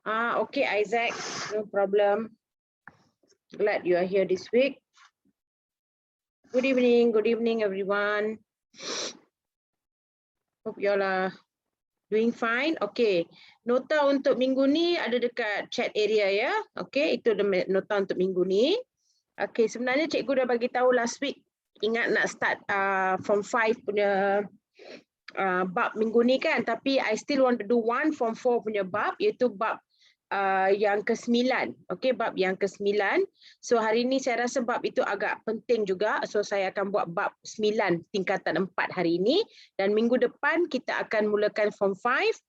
Okay, Isaac, no problem. Glad you are here this week. Good evening, everyone. Hope you all are doing fine. Okay, nota untuk minggu ni ada dekat chat area ya. Okay, itu nota untuk minggu ni. Okay, sebenarnya cikgu dah bagi tahu last week. Ingat nak start form 5 punya bab minggu ni kan, tapi I still want to do one form 4 punya bab, iaitu bab yang ke-9. Okey, bab yang ke-9. So hari ni saya rasa bab itu agak penting juga. So saya akan buat bab 9 tingkatan 4 hari ini, dan minggu depan kita akan mulakan form 5.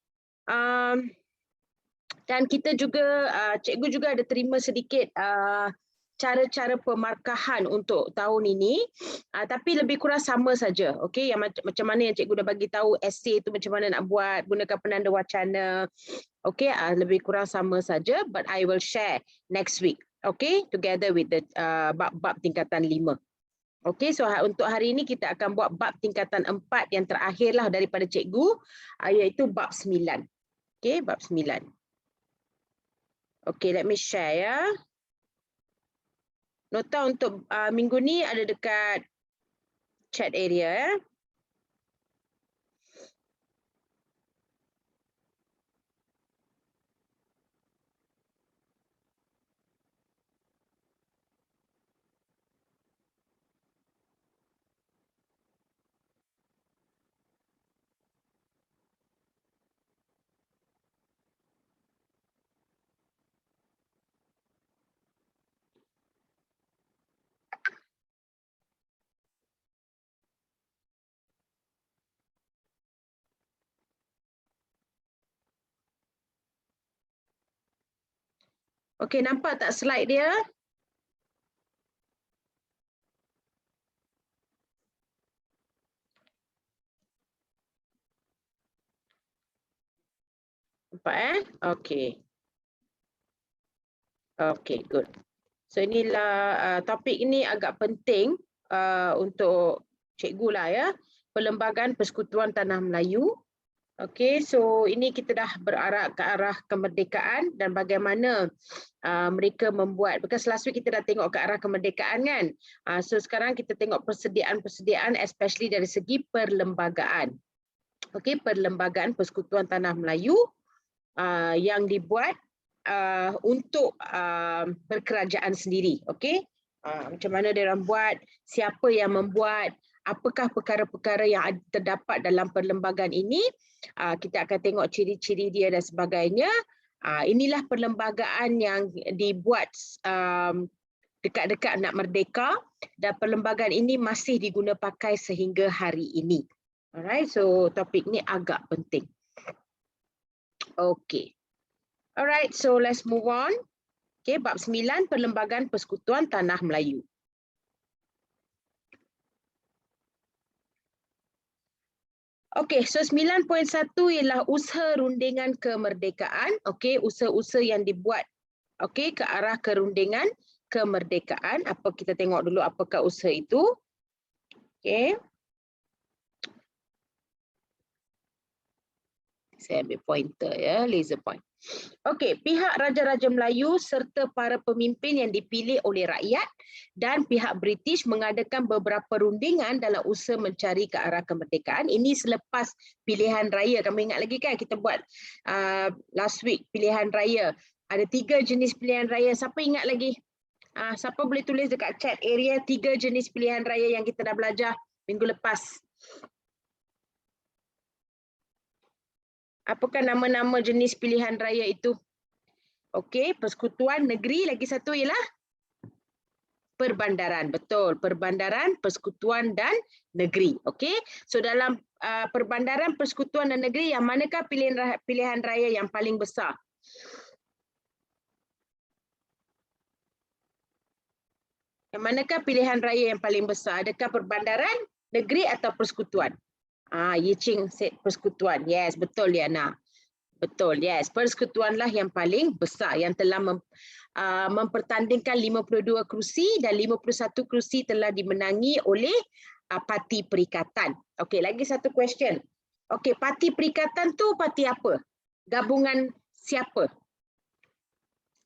Dan kita juga cikgu juga ada terima sedikit cara-cara pemarkahan untuk tahun ini, tapi lebih kurang sama saja. Okey, yang macam mana yang cikgu dah bagi tahu essay tu macam mana nak buat, gunakan penanda wacana. Okey, lebih kurang sama saja, but I will share next week. Okey, together with the bab-bab tingkatan 5. Okey, so untuk hari ini kita akan buat bab tingkatan 4 yang terakhirlah daripada cikgu, iaitu bab 9. Okey, bab 9. Okey, let me share ya. Nota untuk minggu ni ada dekat chat area ya. Okey, nampak tak slide dia? Nampak Okey. Okey, good. So inilah topik ini agak penting untuk cikgu lah ya. Perlembagaan Persekutuan Tanah Melayu. Okey, so ini kita dah berarah ke arah kemerdekaan dan bagaimana mereka membuat, because last week kita dah tengok ke arah kemerdekaan kan. So sekarang kita tengok persediaan especially dari segi perlembagaan. Okey, Perlembagaan Persekutuan Tanah Melayu yang dibuat untuk berkerajaan sendiri. Okey, macam mana dia orang buat, siapa yang membuat, apakah perkara-perkara yang terdapat dalam perlembagaan ini. Kita akan tengok ciri-ciri dia dan sebagainya. Inilah perlembagaan yang dibuat dekat-dekat nak merdeka, dan perlembagaan ini masih diguna pakai sehingga hari ini. Alright, so topik ni agak penting. Okay. Alright, so let's move on. Okay, bab 9, Perlembagaan Persekutuan Tanah Melayu. Okey, so 9.1 ialah usaha rundingan kemerdekaan. Okey, usaha-usaha yang dibuat okey ke arah kerundingan kemerdekaan. Apa kita tengok dulu apakah usaha itu? Okey. Saya ambil pointer ya, laser point. Okey, pihak Raja-Raja Melayu serta para pemimpin yang dipilih oleh rakyat dan pihak British mengadakan beberapa rundingan dalam usaha mencari ke arah kemerdekaan. Ini selepas pilihan raya. Kamu ingat lagi kan kita buat last week pilihan raya. Ada 3 jenis pilihan raya. Siapa ingat lagi? Siapa boleh tulis dekat chat area 3 jenis pilihan raya yang kita dah belajar minggu lepas? Apakah nama-nama jenis pilihan raya itu? Okey, persekutuan, negeri, lagi satu ialah perbandaran. Betul, perbandaran, persekutuan dan negeri. Okey, so dalam perbandaran, persekutuan dan negeri, yang manakah pilihan raya yang paling besar? Yang manakah pilihan raya yang paling besar? Adakah perbandaran, negeri atau persekutuan? Yiching said persekutuan. Yes, betul Liana. Betul, yes. Persekutuanlah yang paling besar yang telah mempertandingkan 52 kerusi dan 51 kerusi telah dimenangi oleh parti perikatan. Okey, lagi satu question. Okey, parti perikatan tu parti apa? Gabungan siapa?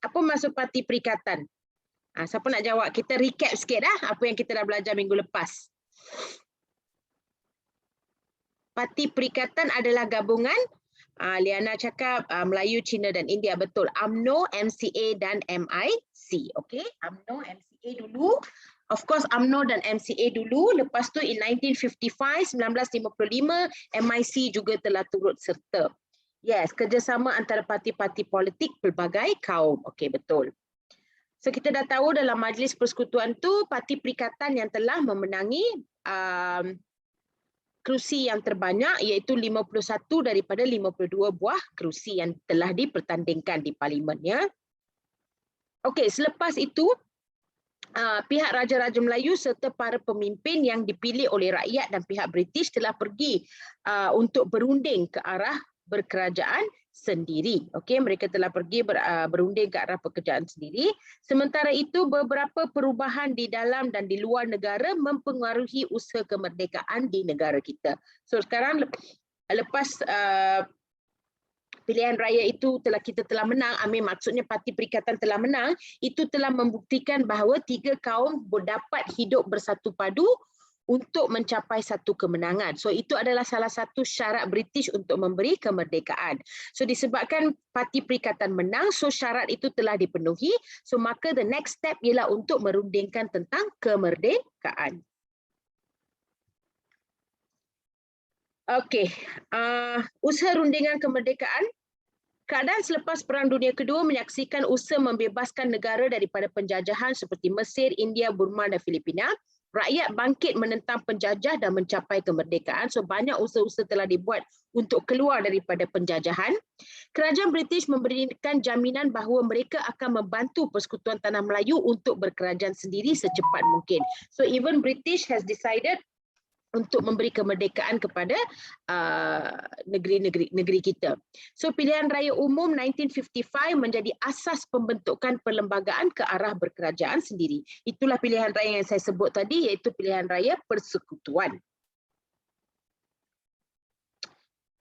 Apa maksud parti perikatan? Siapa nak jawab? Kita recap sikit apa yang kita dah belajar minggu lepas. Parti perikatan adalah gabungan, Liana cakap Melayu, Cina dan India. Betul. UMNO, MCA dan MIC. Okay, UMNO, MCA dulu. Of course, UMNO dan MCA dulu. Lepas tu in 1955, 1955, MIC juga telah turut serta. Yes, kerjasama antara parti-parti politik pelbagai kaum. Okay, betul. So kita dah tahu dalam Majlis Persekutuan tu, parti perikatan yang telah memenangi kerusi yang terbanyak iaitu 51 daripada 52 buah kerusi yang telah dipertandingkan di parlimen, ya. Okey, selepas itu pihak Raja-Raja Melayu serta para pemimpin yang dipilih oleh rakyat dan pihak British telah pergi untuk berunding ke arah berkerajaan sendiri. Okey, mereka telah pergi berunding ke arah pekerjaan sendiri. Sementara itu, beberapa perubahan di dalam dan di luar negara mempengaruhi usaha kemerdekaan di negara kita. So sekarang lepas pilihan raya itu kita telah menang, maksudnya parti perikatan telah menang, itu telah membuktikan bahawa tiga kaum dapat hidup bersatu padu untuk mencapai satu kemenangan. So itu adalah salah satu syarat British untuk memberi kemerdekaan. So disebabkan parti perikatan menang, so syarat itu telah dipenuhi, so maka the next step ialah untuk merundingkan tentang kemerdekaan. Okey, usaha rundingan kemerdekaan. Keadaan selepas Perang Dunia Kedua menyaksikan usaha membebaskan negara daripada penjajahan seperti Mesir, India, Burma dan Filipina. Rakyat bangkit menentang penjajah dan mencapai kemerdekaan. So banyak usaha-usaha telah dibuat untuk keluar daripada penjajahan. Kerajaan British memberikan jaminan bahawa mereka akan membantu Persekutuan Tanah Melayu untuk berkerajaan sendiri secepat mungkin. So even British has decided untuk memberi kemerdekaan kepada negeri kita. So pilihan raya umum 1955 menjadi asas pembentukan perlembagaan ke arah berkerajaan sendiri. Itulah pilihan raya yang saya sebut tadi, iaitu pilihan raya persekutuan.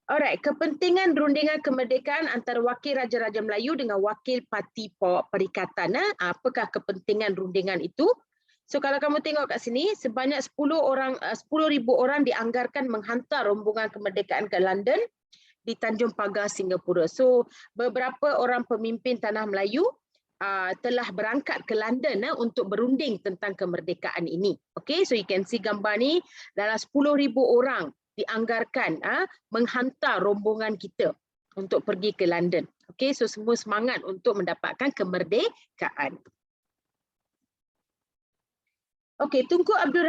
Alright, kepentingan rundingan kemerdekaan antara wakil Raja-Raja Melayu dengan wakil parti perikatan. Apakah kepentingan rundingan itu? So kalau kamu tengok kat sini, sebanyak 10,000 orang dianggarkan menghantar rombongan kemerdekaan ke London di Tanjung Pagar, Singapura. So beberapa orang pemimpin Tanah Melayu telah berangkat ke London untuk berunding tentang kemerdekaan ini. Okay, so you can see gambar ni, dalam 10,000 orang dianggarkan menghantar rombongan kita untuk pergi ke London. Okay, so semua semangat untuk mendapatkan kemerdekaan. Okey, Tunku Abdul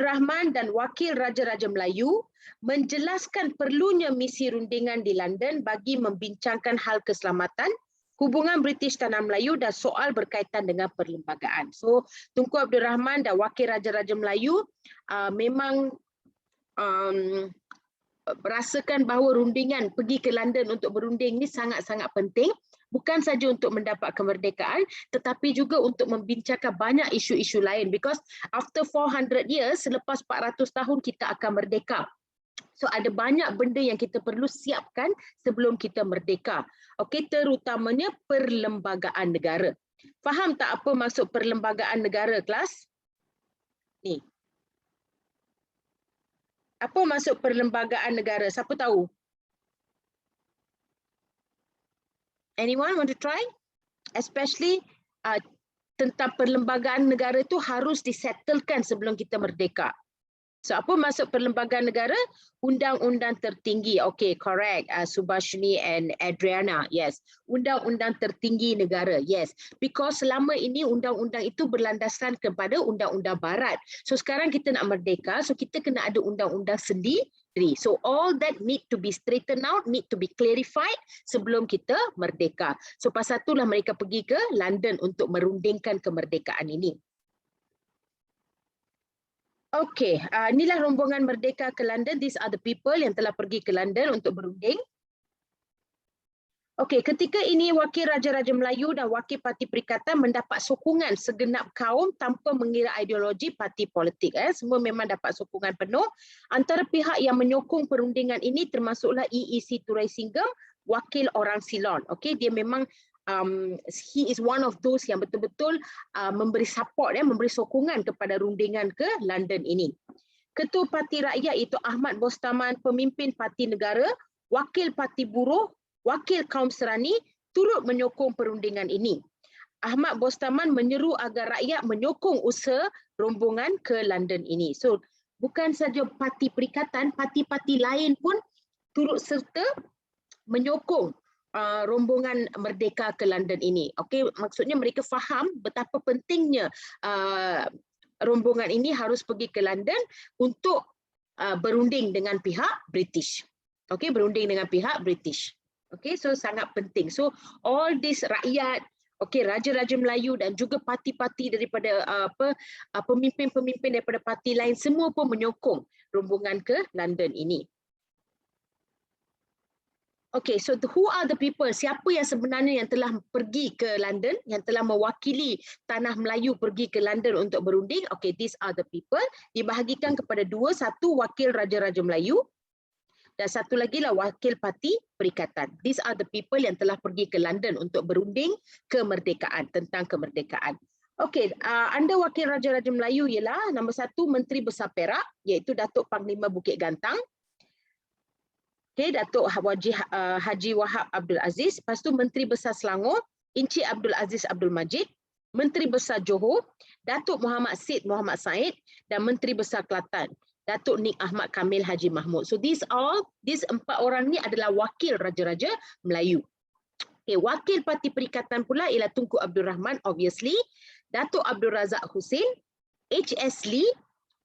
Rahman dan Wakil Raja-Raja Melayu menjelaskan perlunya misi rundingan di London bagi membincangkan hal keselamatan, hubungan British Tanah Melayu dan soal berkaitan dengan perlembagaan. So, Tunku Abdul Rahman dan Wakil Raja-Raja Melayu memang merasakan bahawa rundingan pergi ke London untuk berunding ni sangat-sangat penting. Bukan saja untuk mendapat kemerdekaan, tetapi juga untuk membincangkan banyak isu-isu lain. Because after 400 years, selepas 400 tahun kita akan merdeka. So ada banyak benda yang kita perlu siapkan sebelum kita merdeka. Okey, terutamanya perlembagaan negara. Faham tak apa maksud perlembagaan negara, kelas? Ni. Apa maksud perlembagaan negara? Siapa tahu? Anyone want to try? Especially tentang perlembagaan negara itu harus disettlekan sebelum kita merdeka. So apa maksud perlembagaan negara? Undang-undang tertinggi. Okay, correct. Subashini and Adriana. Yes. Undang-undang tertinggi negara. Yes. Because selama ini undang-undang itu berlandaskan kepada undang-undang barat. So sekarang kita nak merdeka, so kita kena ada undang-undang sendiri. So all that need to be straightened out, need to be clarified sebelum kita merdeka. So pasal itulah mereka pergi ke London untuk merundingkan kemerdekaan ini. Okey, inilah rombongan merdeka ke London. These are the people yang telah pergi ke London untuk berunding. Okey, ketika ini wakil Raja-Raja Melayu dan wakil parti perikatan mendapat sokongan segenap kaum tanpa mengira ideologi parti politik. Semua memang dapat sokongan penuh. Antara pihak yang menyokong perundingan ini termasuklah EEC Turai Singgam, wakil orang Ceylon. Okey, dia memang he is one of those yang betul-betul memberi support, memberi sokongan kepada rundingan ke London ini. Ketua Parti Rakyat iaitu Ahmad Bostaman, pemimpin Parti Negara, wakil Parti Buruh, wakil kaum Serani turut menyokong perundingan ini. Ahmad Bostaman menyeru agar rakyat menyokong usaha rombongan ke London ini. So bukan saja parti perikatan, parti-parti lain pun turut serta menyokong rombongan merdeka ke London ini. Okey, maksudnya mereka faham betapa pentingnya rombongan ini harus pergi ke London untuk berunding dengan pihak British. Okey, berunding dengan pihak British. Okey, so sangat penting. So all this rakyat, okey, raja-raja Melayu dan juga parti-parti daripada pemimpin-pemimpin daripada parti lain semua pun menyokong rombongan ke London ini. Okay, so who are the people? Siapa yang sebenarnya yang telah pergi ke London, yang telah mewakili tanah Melayu pergi ke London untuk berunding? Okay, these are the people. Dibahagikan kepada dua, satu wakil Raja-Raja Melayu dan satu lagi lah wakil Parti Perikatan. These are the people yang telah pergi ke London untuk berunding kemerdekaan, tentang kemerdekaan. Okay, anda wakil Raja-Raja Melayu ialah nombor satu Menteri Besar Perak, iaitu Datuk Panglima Bukit Gantang. Okay, Datuk Haji Wahab Abdul Aziz. Lepas tu Menteri Besar Selangor, Encik Abdul Aziz Abdul Majid. Menteri Besar Johor, Datuk Muhammad Syed Muhammad Said. Dan Menteri Besar Kelantan, Datuk Nik Ahmad Kamil Haji Mahmud. So these empat orang ni adalah wakil Raja-Raja Melayu. Okay, wakil Parti Perikatan pula ialah Tunku Abdul Rahman, obviously. Datuk Abdul Razak Hussein, H.S. Lee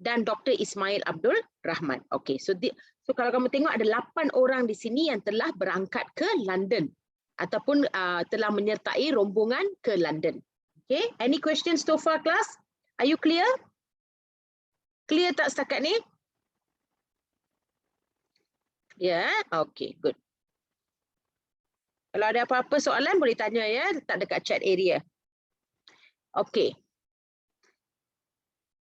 dan Dr. Ismail Abdul Rahman. Okay, so kalau kamu tengok ada 8 orang di sini yang telah berangkat ke London ataupun telah menyertai rombongan ke London. Okay, any questions so far class? Are you clear? Clear tak setakat ni? Ya, yeah? Okay, good. Kalau ada apa-apa soalan boleh tanya ya, letak dekat chat area. Okay.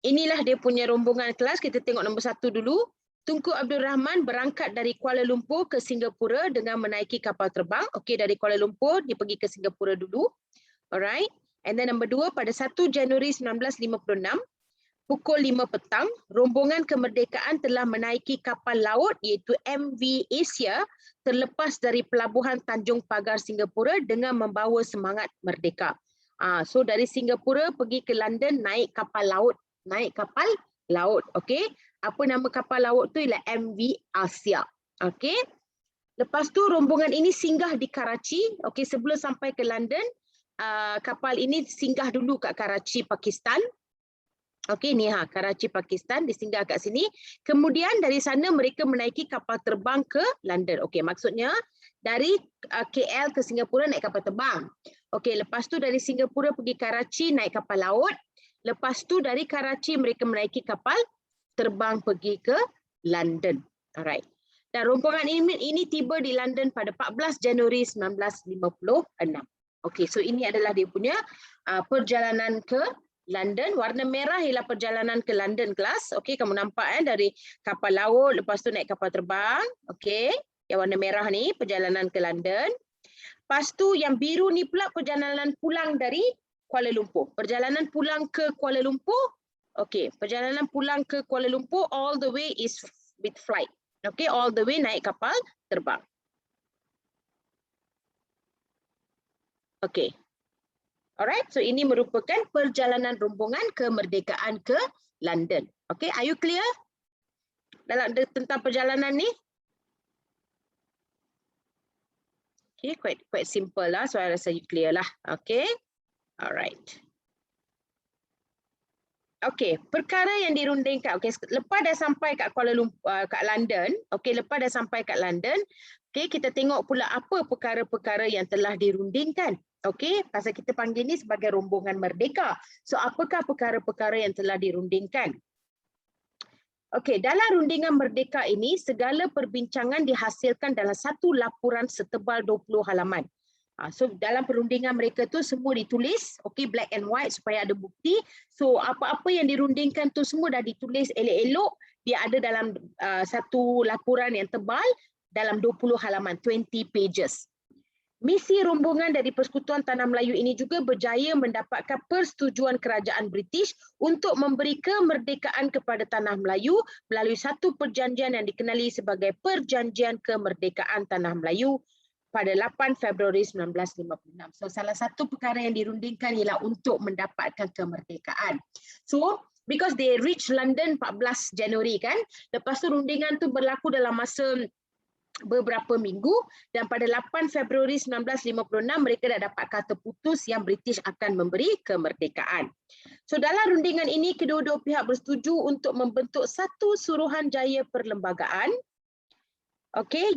Inilah dia punya rombongan kelas. Kita tengok nombor 1 dulu. Tunku Abdul Rahman berangkat dari Kuala Lumpur ke Singapura dengan menaiki kapal terbang. Okey, dari Kuala Lumpur dia pergi ke Singapura dulu. Alright. And then nombor 2, pada 1 Januari 1956 pukul 5 petang, rombongan kemerdekaan telah menaiki kapal laut iaitu MV Asia terlepas dari pelabuhan Tanjung Pagar Singapura dengan membawa semangat merdeka. So dari Singapura pergi ke London naik kapal laut. Okey. Apa nama kapal laut tu ialah MV Asia. Okey. Lepas tu rombongan ini singgah di Karachi. Okey, sebelum sampai ke London, kapal ini singgah dulu kat Karachi, Pakistan. Okey, ni Karachi, Pakistan, disinggah kat sini. Kemudian dari sana mereka menaiki kapal terbang ke London. Okey, maksudnya dari KL ke Singapura naik kapal terbang. Okey, lepas tu dari Singapura pergi Karachi naik kapal laut. Lepas tu dari Karachi mereka menaiki kapal terbang pergi ke London. Alright. Dan rombongan ini tiba di London pada 14 Januari 1956. Okey, so ini adalah dia punya perjalanan ke London. Warna merah ialah perjalanan ke London kelas. Okey, kamu nampak dari kapal laut, lepas tu naik kapal terbang. Okey, yang warna merah ni perjalanan ke London. Lepas tu yang biru ni pula perjalanan pulang dari Kuala Lumpur. Perjalanan pulang ke Kuala Lumpur. Okey, perjalanan pulang ke Kuala Lumpur all the way is with flight. Okey, all the way naik kapal terbang. Okey. Alright, so ini merupakan perjalanan rombongan kemerdekaan ke London. Okey, are you clear dalam tentang perjalanan ni? Okey, quite simple lah. So I rasa you clear lah. Okey. Alright. Okey, perkara yang dirundingkan. Okey, lepas dah sampai kat Kuala Lumpur, kat London. Okey, lepas dah sampai kat London, okey, kita tengok pula apa perkara-perkara yang telah dirundingkan. Okey, pasal kita panggil ni sebagai rombongan merdeka. So, apakah perkara-perkara yang telah dirundingkan? Okey, dalam rundingan merdeka ini, segala perbincangan dihasilkan dalam satu laporan setebal 20 halaman. So dalam perundingan mereka tu semua ditulis, okay, black and white supaya ada bukti. So apa-apa yang dirundingkan tu semua dah ditulis elok-elok, dia ada dalam satu laporan yang tebal dalam 20 halaman, 20 pages. Misi rombongan dari Persekutuan Tanah Melayu ini juga berjaya mendapatkan persetujuan kerajaan British untuk memberi kemerdekaan kepada Tanah Melayu melalui satu perjanjian yang dikenali sebagai Perjanjian Kemerdekaan Tanah Melayu pada 8 Februari 1956. So salah satu perkara yang dirundingkan ialah untuk mendapatkan kemerdekaan. So because they reach London 14 Januari kan, lepas tu rundingan tu berlaku dalam masa beberapa minggu dan pada 8 Februari 1956 mereka dah dapat kata putus yang British akan memberi kemerdekaan. So dalam rundingan ini kedua-dua pihak bersetuju untuk membentuk satu suruhanjaya perlembagaan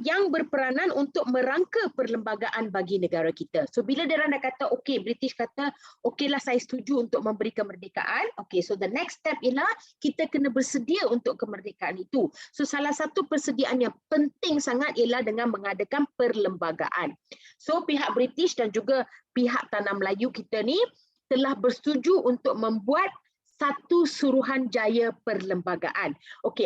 yang berperanan untuk merangka perlembagaan bagi negara kita. So bila dia orang dah kata British kata okeylah saya setuju untuk memberi kemerdekaan. So the next step ialah kita kena bersedia untuk kemerdekaan itu. So salah satu persediaan yang penting sangat ialah dengan mengadakan perlembagaan. So pihak British dan juga pihak Tanah Melayu kita ni telah bersetuju untuk membuat satu suruhanjaya perlembagaan.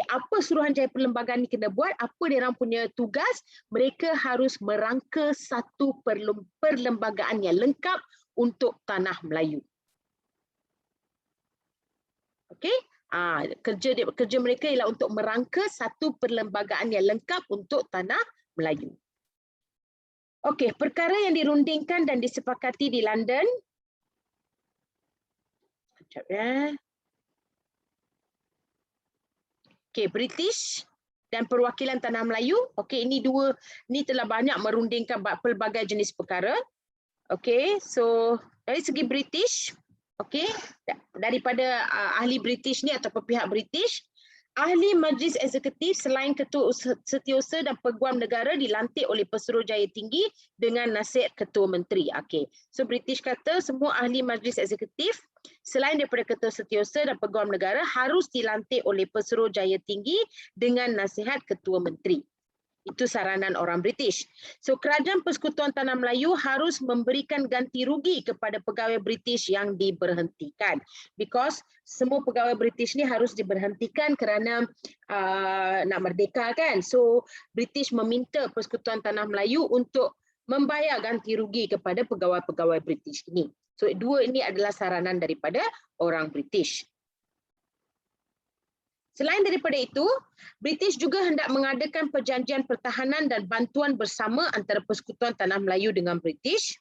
Apa suruhanjaya perlembagaan ni kena buat? Apa dia orang punya tugas? Mereka harus merangka satu perlembagaan yang lengkap untuk Tanah Melayu. Kerja mereka ialah untuk merangka satu perlembagaan yang lengkap untuk Tanah Melayu. Perkara yang dirundingkan dan disepakati di London. British dan perwakilan Tanah Melayu. Ini telah banyak merundingkan pelbagai jenis perkara. So dari segi British, daripada ahli British ni atau pihak British, ahli Majlis Eksekutif selain Ketua Setiausaha dan Peguam Negara dilantik oleh Pesuruhjaya Tinggi dengan nasihat Ketua Menteri. So British kata semua ahli Majlis Eksekutif selain daripada Ketua Setiausaha dan Peguam Negara harus dilantik oleh Pesuruhjaya Tinggi dengan nasihat Ketua Menteri. Itu saranan orang British. So Kerajaan Persekutuan Tanah Melayu harus memberikan ganti rugi kepada pegawai British yang diberhentikan. Because semua pegawai British ni harus diberhentikan kerana nak merdeka kan. So British meminta Persekutuan Tanah Melayu untuk membayar ganti rugi kepada pegawai-pegawai British ini. So dua ini adalah saranan daripada orang British. Selain daripada itu, British juga hendak mengadakan perjanjian pertahanan dan bantuan bersama antara Persekutuan Tanah Melayu dengan British.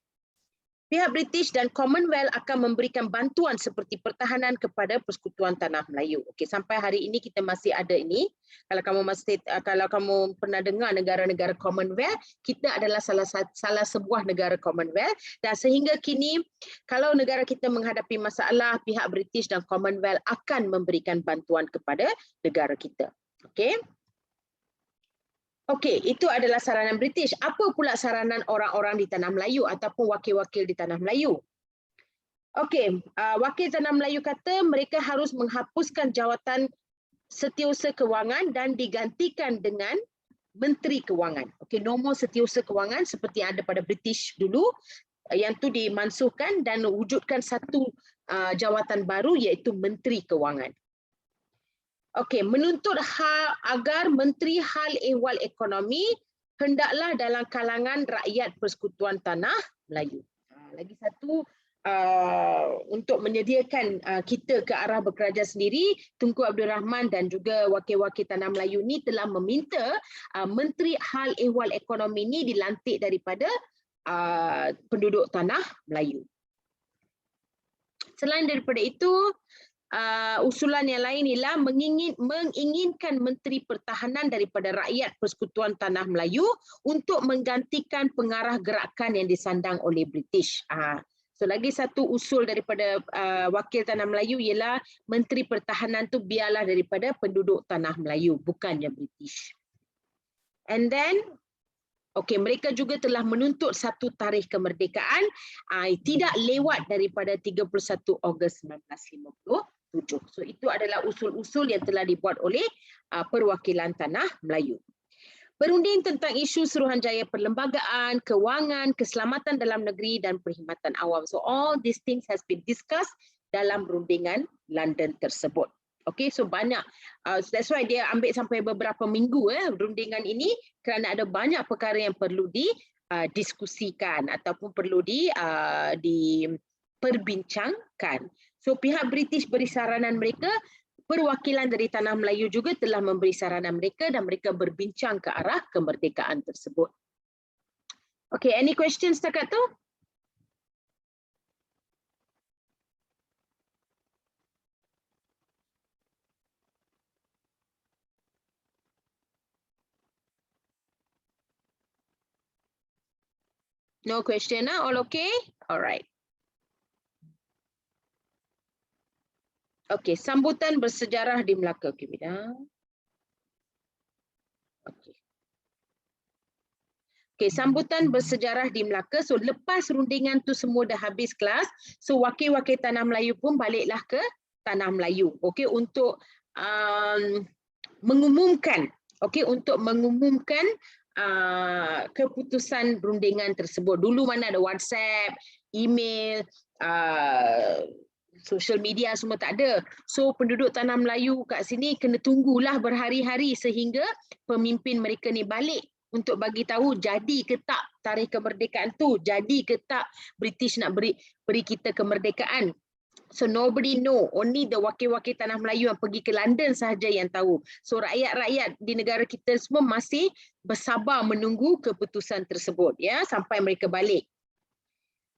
Pihak British dan Commonwealth akan memberikan bantuan seperti pertahanan kepada Persekutuan Tanah Melayu. Sampai hari ini kita masih ada ini. Kalau kamu pernah dengar negara-negara Commonwealth, kita adalah salah sebuah negara Commonwealth dan sehingga kini kalau negara kita menghadapi masalah, pihak British dan Commonwealth akan memberikan bantuan kepada negara kita. Itu adalah saranan British. Apa pula saranan orang-orang di Tanah Melayu ataupun wakil-wakil di Tanah Melayu? Wakil Tanah Melayu kata mereka harus menghapuskan jawatan Setiausaha Kewangan dan digantikan dengan Menteri Kewangan. Nombor Setiausaha Kewangan seperti yang ada pada British dulu, yang tu dimansuhkan dan wujudkan satu jawatan baru iaitu Menteri Kewangan. Menuntut agar Menteri Hal Ehwal Ekonomi hendaklah dalam kalangan rakyat Persekutuan Tanah Melayu. Lagi satu, untuk menyediakan kita ke arah berkerajaan sendiri, Tunku Abdul Rahman dan juga wakil-wakil Tanah Melayu ni telah meminta Menteri Hal Ehwal Ekonomi ni dilantik daripada penduduk Tanah Melayu. Selain daripada itu, usulan yang lain ialah menginginkan Menteri Pertahanan daripada rakyat Persekutuan Tanah Melayu untuk menggantikan pengarah gerakan yang disandang oleh British. So lagi satu usul daripada wakil Tanah Melayu ialah Menteri Pertahanan tu biarlah daripada penduduk Tanah Melayu, bukannya British. And then mereka juga telah menuntut satu tarikh kemerdekaan tidak lewat daripada 31 Ogos 1957. So itu adalah usul-usul yang telah dibuat oleh perwakilan Tanah Melayu. Berunding tentang isu Suruhanjaya Perlembagaan, Kewangan, Keselamatan Dalam Negeri dan Perkhidmatan Awam. So all these things has been discussed dalam rundingan London tersebut. Okay, so banyak. That's why dia ambil sampai beberapa minggu rundingan ini, kerana ada banyak perkara yang perlu didiskusikan ataupun perlu diperbincangkan. So pihak British beri saranan mereka, perwakilan dari Tanah Melayu juga telah memberi saranan mereka dan mereka berbincang ke arah kemerdekaan tersebut. Okay, any questions setakat tu? No question, all okay? All right. Okay, sambutan bersejarah di Melaka. Okay, bidang. Okay. Okay, sambutan bersejarah di Melaka. So lepas rundingan tu semua dah habis kelas, so wakil-wakil Tanah Melayu pun baliklah ke Tanah Melayu. Okay, untuk mengumumkan, okay, untuk mengumumkan keputusan rundingan tersebut. Dulu mana ada WhatsApp, email, social media semua tak ada. So penduduk Tanah Melayu kat sini kena tunggulah berhari-hari sehingga pemimpin mereka ni balik untuk bagi tahu jadi ke tak tarikh kemerdekaan tu, jadi ke tak British nak beri kita kemerdekaan. So nobody know, only the wakil-wakil Tanah Melayu yang pergi ke London sahaja yang tahu. So rakyat-rakyat di negara kita semua masih bersabar menunggu keputusan tersebut ya sampai mereka balik.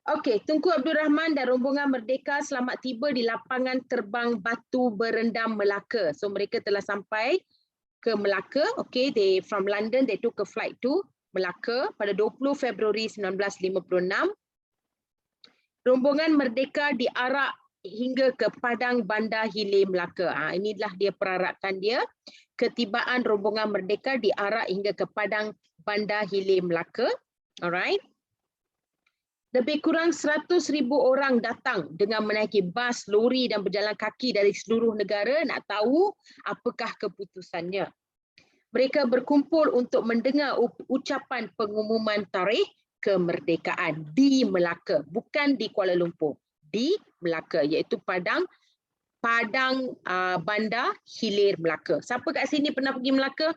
Okey, Tunku Abdul Rahman dan rombongan Merdeka selamat tiba di lapangan terbang Batu Berendam Melaka. So mereka telah sampai ke Melaka. Okay, from London they took a flight to Melaka pada 20 Februari 1956. Rombongan Merdeka diarak hingga ke Padang Bandar Hilir Melaka. Inilah dia perarakan dia. Ketibaan rombongan Merdeka diarak hingga ke Padang Bandar Hilir Melaka. Alright. Lebih kurang 100,000 orang datang dengan menaiki bas, lori dan berjalan kaki dari seluruh negara nak tahu apakah keputusannya. Mereka berkumpul untuk mendengar ucapan pengumuman tarikh kemerdekaan di Melaka, bukan di Kuala Lumpur, di Melaka, iaitu Padang Bandar Hilir Melaka. Siapa kat sini pernah pergi Melaka?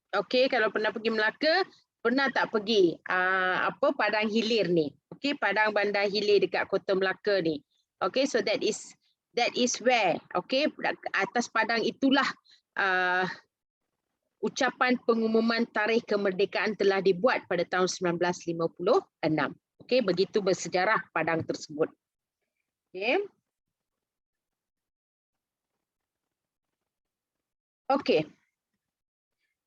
Okey, kalau pernah pergi Melaka, pernah tak pergi Padang Hilir ni? Okey, Padang Bandar Hilir dekat Kota Melaka ni. Okey, so that is where, okey, atas padang itulah ucapan pengumuman tarikh kemerdekaan telah dibuat pada tahun 1956. Okey, begitu bersejarah padang tersebut. Okey. Okey.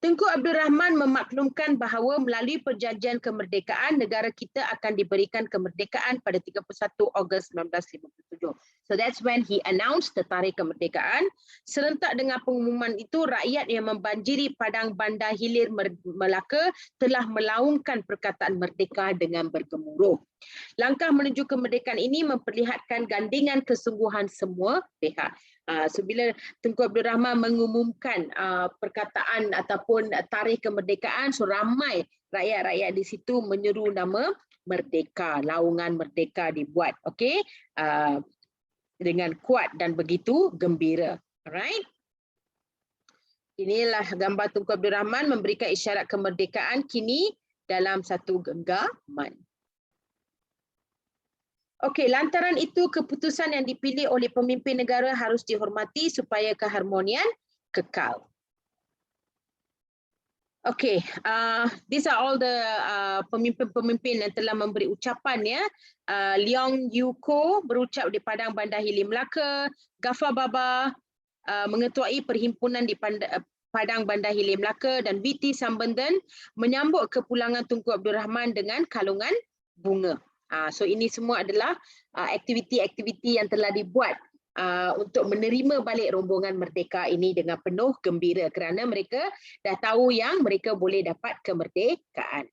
Tunku Abdul Rahman memaklumkan bahawa melalui perjanjian kemerdekaan, negara kita akan diberikan kemerdekaan pada 31 Ogos 1957. So that's when he announced the tarikh kemerdekaan. Serentak dengan pengumuman itu, rakyat yang membanjiri Padang Bandar Hilir Melaka telah melaungkan perkataan merdeka dengan bergemuruh. Langkah menuju kemerdekaan ini memperlihatkan gandingan kesungguhan semua pihak. So bila Tunku Abdul Rahman mengumumkan perkataan ataupun tarikh kemerdekaan, so ramai rakyat-rakyat di situ menyeru nama merdeka, laungan merdeka dibuat, okey, dengan kuat dan begitu gembira. Alright. Inilah gambar Tunku Abdul Rahman memberikan isyarat kemerdekaan kini dalam satu genggaman. Okey, lantaran itu keputusan yang dipilih oleh pemimpin negara harus dihormati supaya keharmonian kekal. Okey, these are all the pemimpin-pemimpin yang telah memberi ucapan ya. Leong Yew Koh berucap di Padang Bandar Hilir Melaka, Ghaffar Baba mengetuai perhimpunan di Padang Bandar Hilir Melaka dan VT Sambenden menyambut kepulangan Tunku Abdul Rahman dengan kalungan bunga. So ini semua adalah aktiviti-aktiviti yang telah dibuat untuk menerima balik rombongan merdeka ini dengan penuh gembira kerana mereka dah tahu yang mereka boleh dapat kemerdekaan.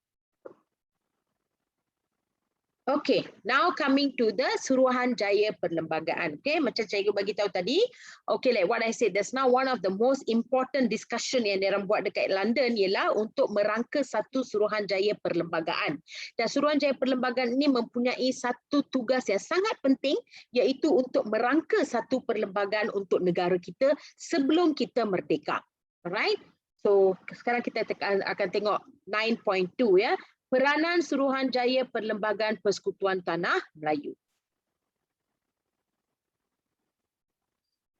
Okay, now coming to the Suruhanjaya Perlembagaan. Okay, macam cikgu bagi tahu tadi. Okay, like what I said, that's now one of the most important discussion yang diorang buat dekat London ialah untuk merangka satu Suruhanjaya Perlembagaan. Dan Suruhanjaya Perlembagaan ini mempunyai satu tugas yang sangat penting, iaitu untuk merangka satu perlembagaan untuk negara kita sebelum kita merdeka. Alright? So, sekarang kita akan tengok 9.2 ya. Peranan Suruhanjaya Perlembagaan Persekutuan Tanah Melayu.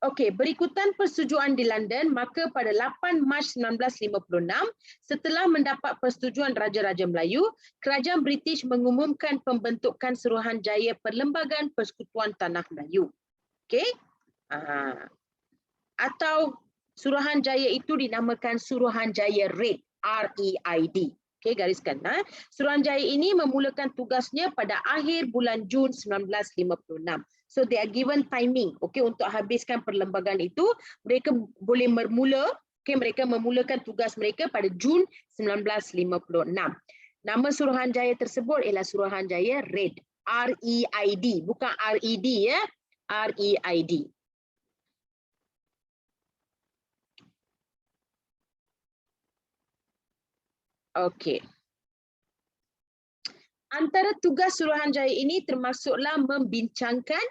Okey, berikutan persetujuan di London, maka pada 8 Mac 1956, setelah mendapat persetujuan Raja-Raja Melayu, Kerajaan British mengumumkan pembentukan Suruhanjaya Perlembagaan Persekutuan Tanah Melayu. Okey? Atau Suruhanjaya itu dinamakan Suruhanjaya REID, R-E-I-D. Okey, gariskan. Suruhanjaya ini memulakan tugasnya pada akhir bulan Jun 1956. So they are given timing, okey, untuk habiskan perlembagaan itu. Mereka boleh bermula, okey, mereka memulakan tugas mereka pada Jun 1956. Nama Suruhanjaya tersebut ialah Suruhanjaya REID, R-E-I-D, bukan R-E-D ya, R-E-I-D. Okey. Antara tugas Suruhanjaya ini termasuklah membincangkan,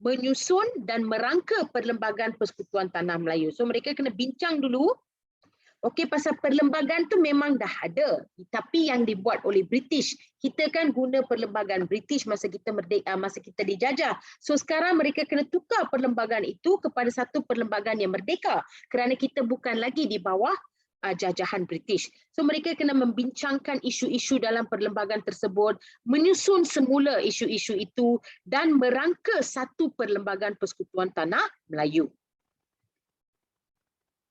menyusun dan merangka Perlembagaan Persekutuan Tanah Melayu. So mereka kena bincang dulu. Okey, pasal perlembagaan tu memang dah ada, tapi yang dibuat oleh British. Kita kan guna perlembagaan British masa kita merdeka, masa kita dijajah. So sekarang mereka kena tukar perlembagaan itu kepada satu perlembagaan yang merdeka, kerana kita bukan lagi di bawah jajahan British. So mereka kena membincangkan isu-isu dalam perlembagaan tersebut, menyusun semula isu-isu itu dan merangka satu Perlembagaan Persekutuan Tanah Melayu.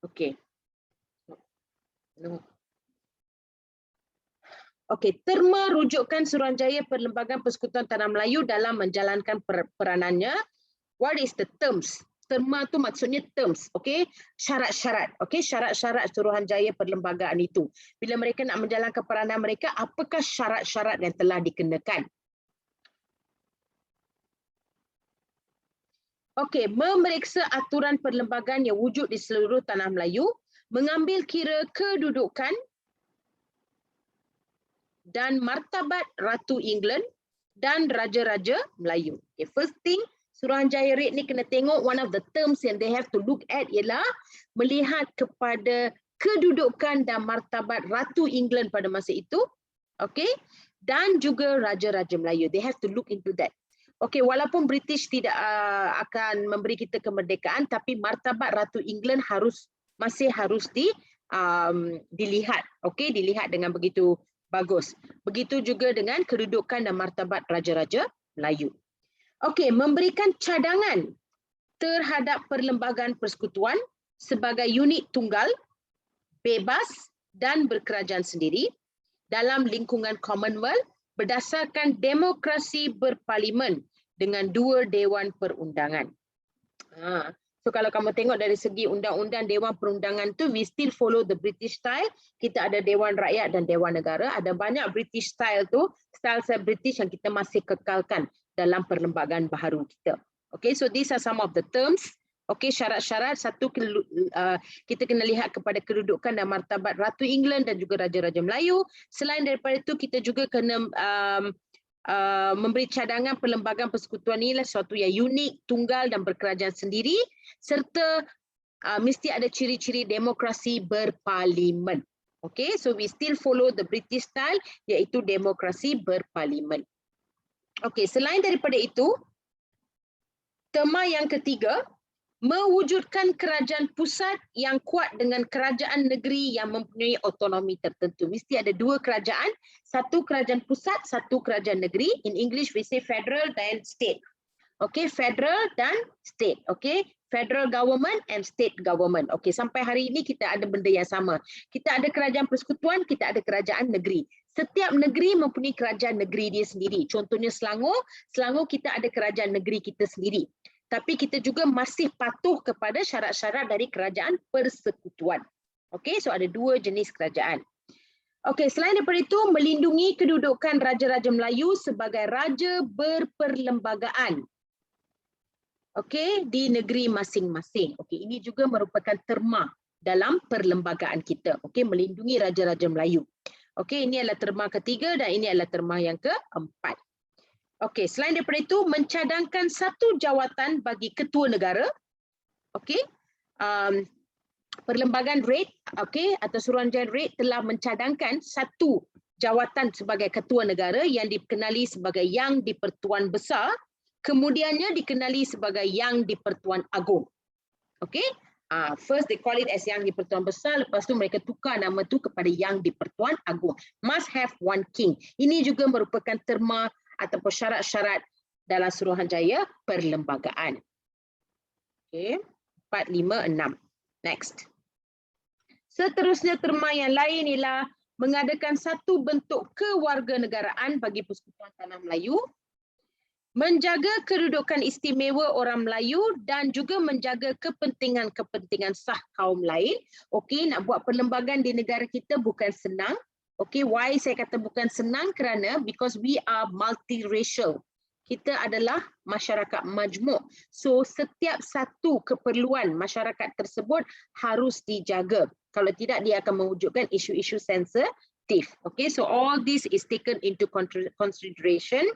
Okey. Okey, terma rujukan Suruhanjaya Perlembagaan Persekutuan Tanah Melayu dalam menjalankan peranannya. What is the terms? Terma tu maksudnya terms, okey, syarat-syarat, okey, syarat-syarat Suruhanjaya Perlembagaan itu. Bila mereka nak menjalankan peranan mereka, apakah syarat-syarat yang telah dikenakan? Okey, memeriksa aturan perlembagaan yang wujud di seluruh tanah Melayu, mengambil kira kedudukan dan martabat Ratu England dan Raja-Raja Melayu. Okay, first thing, Suruhanjaya REID ni kena tengok, one of the terms yang they have to look at ialah melihat kepada kedudukan dan martabat Ratu England pada masa itu, okay, dan juga Raja-Raja Melayu. They have to look into that. Okay, walaupun British tidak akan memberi kita kemerdekaan, tapi martabat Ratu England masih harus dilihat, okay, dilihat dengan begitu bagus. Begitu juga dengan kedudukan dan martabat Raja-Raja Melayu. Okey, memberikan cadangan terhadap Perlembagaan Persekutuan sebagai unit tunggal, bebas dan berkerajaan sendiri dalam lingkungan Commonwealth berdasarkan demokrasi berparlimen dengan 2 Dewan Perundangan. So kalau kamu tengok dari segi undang-undang Dewan Perundangan tu, we still follow the British style. Kita ada Dewan Rakyat dan Dewan Negara. Ada banyak British style tu, style British yang kita masih kekalkan dalam perlembagaan baharu kita. Okay, so these are some of the terms. Okay, syarat-syarat. Satu, kita kena lihat kepada kedudukan dan martabat Ratu England dan juga Raja-Raja Melayu. Selain daripada itu, kita juga kena memberi cadangan perlembagaan persekutuan ini adalah sesuatu yang unik, tunggal dan berkerajaan sendiri, serta mesti ada ciri-ciri demokrasi berparlimen. Okay, so we still follow the British style, iaitu demokrasi berparlimen. Okay, selain daripada itu, tema yang ketiga, mewujudkan kerajaan pusat yang kuat dengan kerajaan negeri yang mempunyai otonomi tertentu. Mesti ada 2 kerajaan, satu kerajaan pusat, satu kerajaan negeri. In English we say federal dan state. Okay, federal dan state. Okay, federal government and state government. Okay, sampai hari ini kita ada benda yang sama. Kita ada kerajaan persekutuan, kita ada kerajaan negeri. Setiap negeri mempunyai kerajaan negeri dia sendiri. Contohnya Selangor, Selangor kita ada kerajaan negeri kita sendiri. Tapi kita juga masih patuh kepada syarat-syarat dari kerajaan persekutuan. Okey, so ada 2 jenis kerajaan. Okey, selain daripada itu, melindungi kedudukan Raja-Raja Melayu sebagai raja berperlembagaan. Okey, di negeri masing-masing. Okey, ini juga merupakan terma dalam perlembagaan kita. Okey, melindungi Raja-Raja Melayu. Okey, ini adalah terma ketiga dan ini adalah terma yang keempat. Okey, selain daripada itu, mencadangkan satu jawatan bagi ketua negara. Okey, Perlembagaan RAID, okey, atau Suruhanjaya RAID telah mencadangkan satu jawatan sebagai ketua negara yang dikenali sebagai Yang di-Pertuan Besar, kemudiannya dikenali sebagai Yang di-Pertuan Agong. Okey, first they call it as Yang di-Pertuan Besar, lepas tu mereka tukar nama tu kepada Yang di-Pertuan Agong. Must have one king. Ini juga merupakan terma ataupun syarat-syarat dalam Suruhanjaya perlembagaan. Okey, 4, 5, 6. Next. Seterusnya terma yang lain ialah mengadakan satu bentuk kewarganegaraan bagi Persekutuan Tanah Melayu, menjaga kedudukan istimewa orang Melayu dan juga menjaga kepentingan-kepentingan sah kaum lain. Okey, nak buat perlembagaan di negara kita bukan senang. Okey, why saya kata bukan senang? Kerana because we are multiracial. Kita adalah masyarakat majmuk. So setiap satu keperluan masyarakat tersebut harus dijaga. Kalau tidak, dia akan mewujudkan isu-isu sensitif. Okay, so all this is taken into consideration.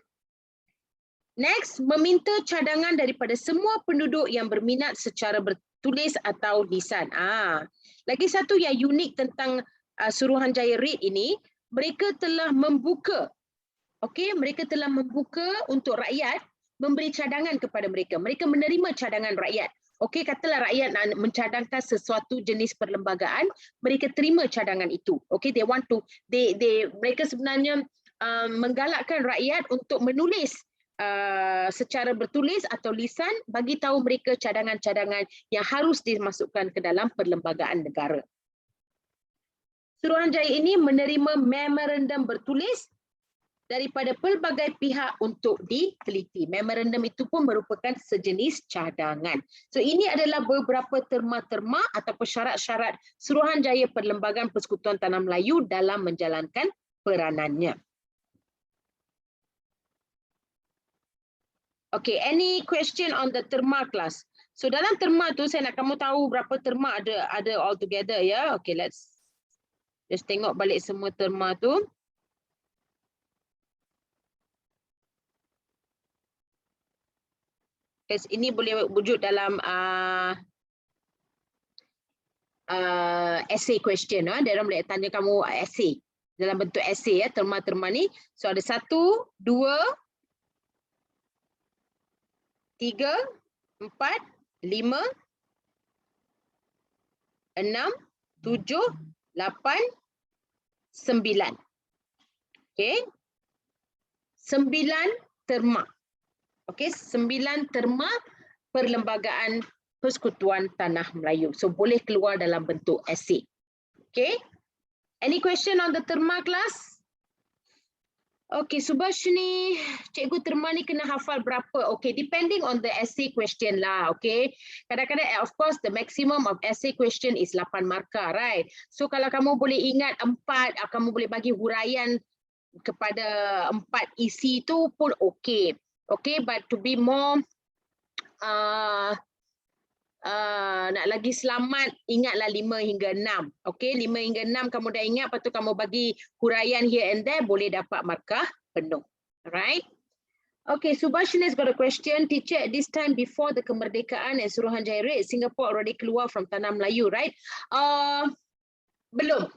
Next, meminta cadangan daripada semua penduduk yang berminat secara bertulis atau lisan. Lagi satu yang unik tentang Suruhanjaya RAID ini, mereka telah membuka. Okey, mereka telah membuka untuk rakyat memberi cadangan kepada mereka. Mereka menerima cadangan rakyat. Okey, katalah rakyat nak mencadangkan sesuatu jenis perlembagaan, mereka terima cadangan itu. Okey, they want to mereka sebenarnya menggalakkan rakyat untuk menulis secara bertulis atau lisan, bagi tahu mereka cadangan-cadangan yang harus dimasukkan ke dalam perlembagaan negara. Suruhanjaya ini menerima memorandum bertulis daripada pelbagai pihak untuk diteliti. Memorandum itu pun merupakan sejenis cadangan. So ini adalah beberapa terma-terma ataupun syarat-syarat Suruhanjaya Perlembagaan Persekutuan Tanah Melayu dalam menjalankan peranannya. Okay, any question on the terma class? So dalam terma tu saya nak kamu tahu berapa terma ada all together ya. Okay, let's just tengok balik semua terma tu. Ini boleh wujud dalam essay question. Dia orang boleh tanya kamu essay dalam bentuk essay ya, terma-terma ni. So ada 1, 2, 3, 4, 5, 6, 7, 8, 9. Okey. 9 terma. Okey, 9 terma perlembagaan Persekutuan Tanah Melayu. So boleh keluar dalam bentuk essay. Okay. Any question on the terma class? Okay, Subashni, cikgu terma ni kena hafal berapa? Okay, depending on the essay question lah. Okay, kadang-kadang of course the maximum of essay question is 8 markah, right? So kalau kamu boleh ingat 4, kamu boleh bagi huraian kepada 4 isi tu pun okay. Okay, but to be more nak lagi selamat, ingatlah 5 hingga 6. Okay, 5 hingga 6 kamu dah ingat, lepas tu kamu bagi huraian here and there, boleh dapat markah penuh. Alright. Okay, Subashini has got a question. Teacher, at this time before the kemerdekaan and Suruhanjaya RAID, Singapore already keluar from Tanah Melayu, right? Belum.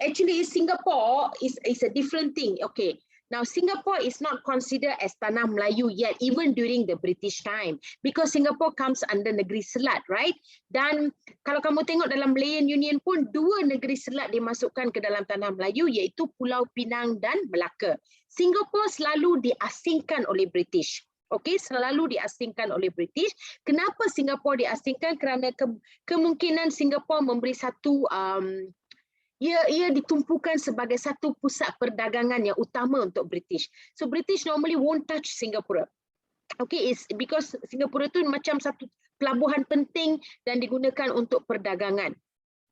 Actually, Singapore is a different thing. Okay. Now, Singapore is not considered as Tanah Melayu yet, even during the British time, because Singapore comes under Negeri Selat, right? Dan kalau kamu tengok dalam Malayan Union pun, 2 negeri selat dimasukkan ke dalam Tanah Melayu, iaitu Pulau Pinang dan Melaka. Singapore selalu diasingkan oleh British. Okey, selalu diasingkan oleh British. Kenapa Singapore diasingkan? Kerana kemungkinan Singapore memberi satu ia ditumpukan sebagai satu pusat perdagangan yang utama untuk British. So British normally won't touch Singapura. Okay, it's because Singapura tu macam satu pelabuhan penting dan digunakan untuk perdagangan.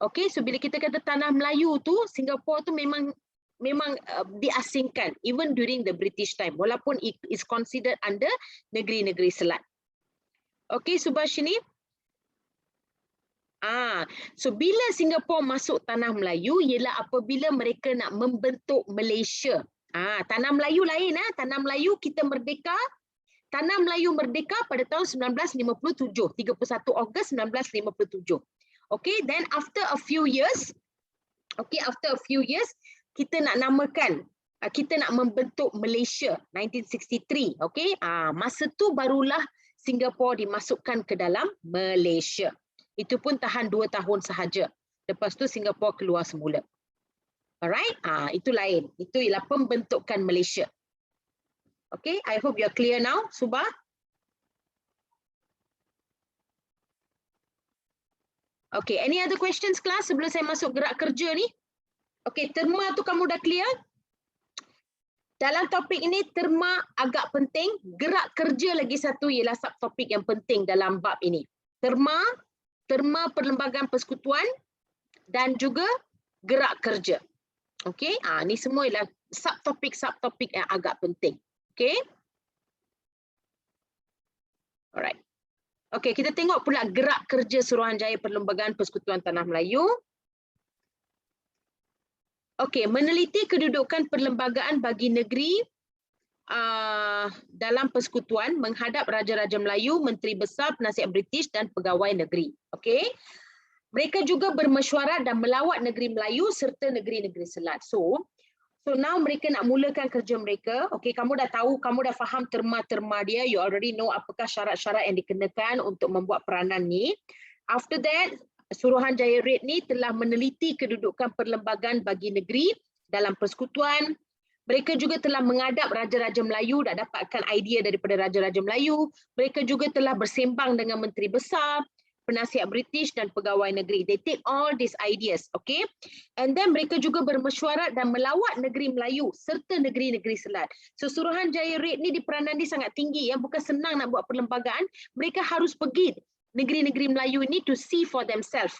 Okay, so bila kita kata tanah Melayu tu, Singapore tu memang diasingkan even during the British time, walaupun it is considered under negeri-negeri Selat. Okay, Subhashini. So bila Singapore masuk tanah Melayu ialah apabila mereka nak membentuk Malaysia. Tanah Melayu lain, tanah Melayu kita merdeka. Tanah Melayu merdeka pada tahun 1957, 31 Ogos 1957. Okay, then after a few years, kita nak namakan, kita nak membentuk Malaysia 1963. Okay, masa tu barulah Singapore dimasukkan ke dalam Malaysia. Itu pun tahan 2 tahun sahaja. Lepas tu Singapore keluar semula. Alright, itu lain. Itu ialah pembentukan Malaysia. Okay, I hope you're clear now, Subha. Okay, any other questions class sebelum saya masuk gerak kerja ni? Okay, terma tu kamu dah clear? Dalam topik ini terma agak penting, gerak kerja lagi satu ialah subtopik yang penting dalam bab ini. Terma perlembagaan persekutuan dan juga gerak kerja. Okay, ni semua ialah subtopik yang agak penting. Okay. Alright. Okay, kita tengok pula gerak kerja Suruhanjaya Perlembagaan Persekutuan Tanah Melayu. Okay, meneliti kedudukan perlembagaan bagi negeri dalam persekutuan menghadap Raja-Raja Melayu, Menteri Besar, Penasihat British dan Pegawai Negeri. Okay. Mereka juga bermesyuarat dan melawat negeri Melayu serta negeri-negeri Selat. So now mereka nak mulakan kerja mereka. Okay, kamu dah tahu, kamu dah faham terma-terma dia. You already know apakah syarat-syarat yang dikenakan untuk membuat peranan ni. After that, Suruhanjaya Red ni telah meneliti kedudukan perlembagaan bagi negeri dalam persekutuan. Mereka juga telah mengadap Raja-Raja Melayu, dah dapatkan idea daripada Raja-Raja Melayu. Mereka juga telah bersembang dengan Menteri Besar, Penasihat British dan Pegawai Negeri. They take all these ideas, okay? And then mereka juga bermesyuarat dan melawat negeri Melayu serta negeri-negeri Selat. So Suruhanjaya Red ni di peranan dia sangat tinggi, bukan senang nak buat perlembagaan. Mereka harus pergi negeri-negeri Melayu ini to see for themselves.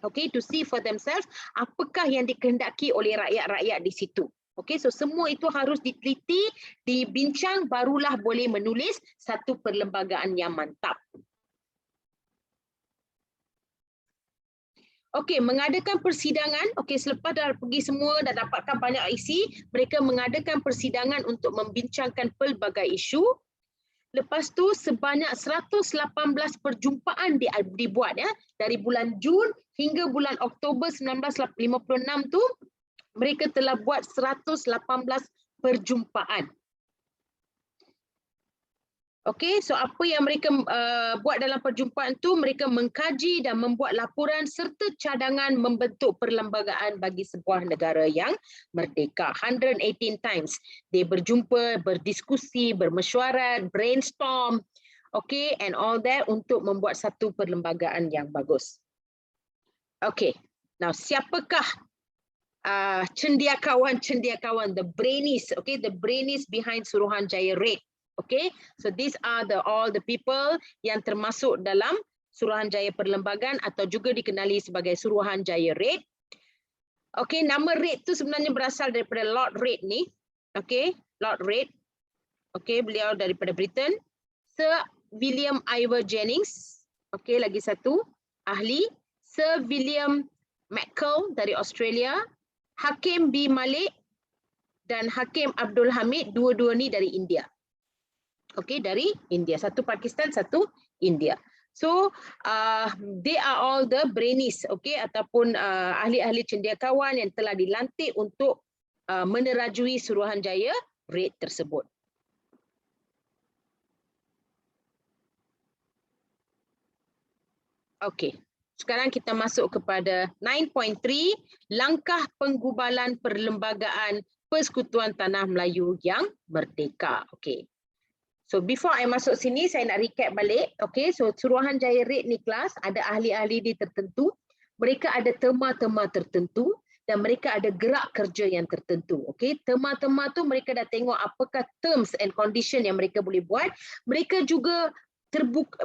Okay, to see for themselves apakah yang dikehendaki oleh rakyat-rakyat di situ. Okay, so semua itu harus diteliti, dibincang, barulah boleh menulis satu perlembagaan yang mantap. Okey, mengadakan persidangan. Okey, selepas dah pergi semua, dah dapatkan banyak isi, mereka mengadakan persidangan untuk membincangkan pelbagai isu. Lepas tu sebanyak 118 perjumpaan dibuat dari bulan Jun hingga bulan Oktober 1956 tu mereka telah buat 118 perjumpaan. Okey, so apa yang mereka buat dalam perjumpaan tu, mereka mengkaji dan membuat laporan serta cadangan membentuk perlembagaan bagi sebuah negara yang merdeka. 118 times. Dia berjumpa, berdiskusi, bermesyuarat, brainstorm, okay, and all that untuk membuat satu perlembagaan yang bagus. Okay, now siapakah cendekiawan, the brainies, okay, the brainies behind Suruhanjaya Red? Okay, so these are all the people yang termasuk dalam Suruhanjaya Perlembagaan atau juga dikenali sebagai Suruhanjaya Red. Okay, nama Red tu sebenarnya berasal daripada Lord Red ni. Okay, Lord Red. Okay, beliau daripada Britain. Sir William Ivor Jennings. Okay, lagi satu ahli. Sir William McCall dari Australia. Hakim B. Malik dan Hakim Abdul Hamid, dua-dua ni dari India. Okay, dari India. Satu Pakistan, satu India. So, they are all the brainies, okay, ataupun ahli-ahli cendekiawan yang telah dilantik untuk menerajui Suruhanjaya Red tersebut. Okay, sekarang kita masuk kepada 9.3, langkah penggubalan perlembagaan Persekutuan Tanah Melayu yang merdeka. Okay. So before I masuk sini, saya nak recap balik. Okay, so Suruhanjaya Red ni kelas, ada ahli-ahli di tertentu. Mereka ada tema-tema tertentu dan mereka ada gerak kerja yang tertentu. Okay, tema-tema tu mereka dah tengok apakah terms and condition yang mereka boleh buat. Mereka juga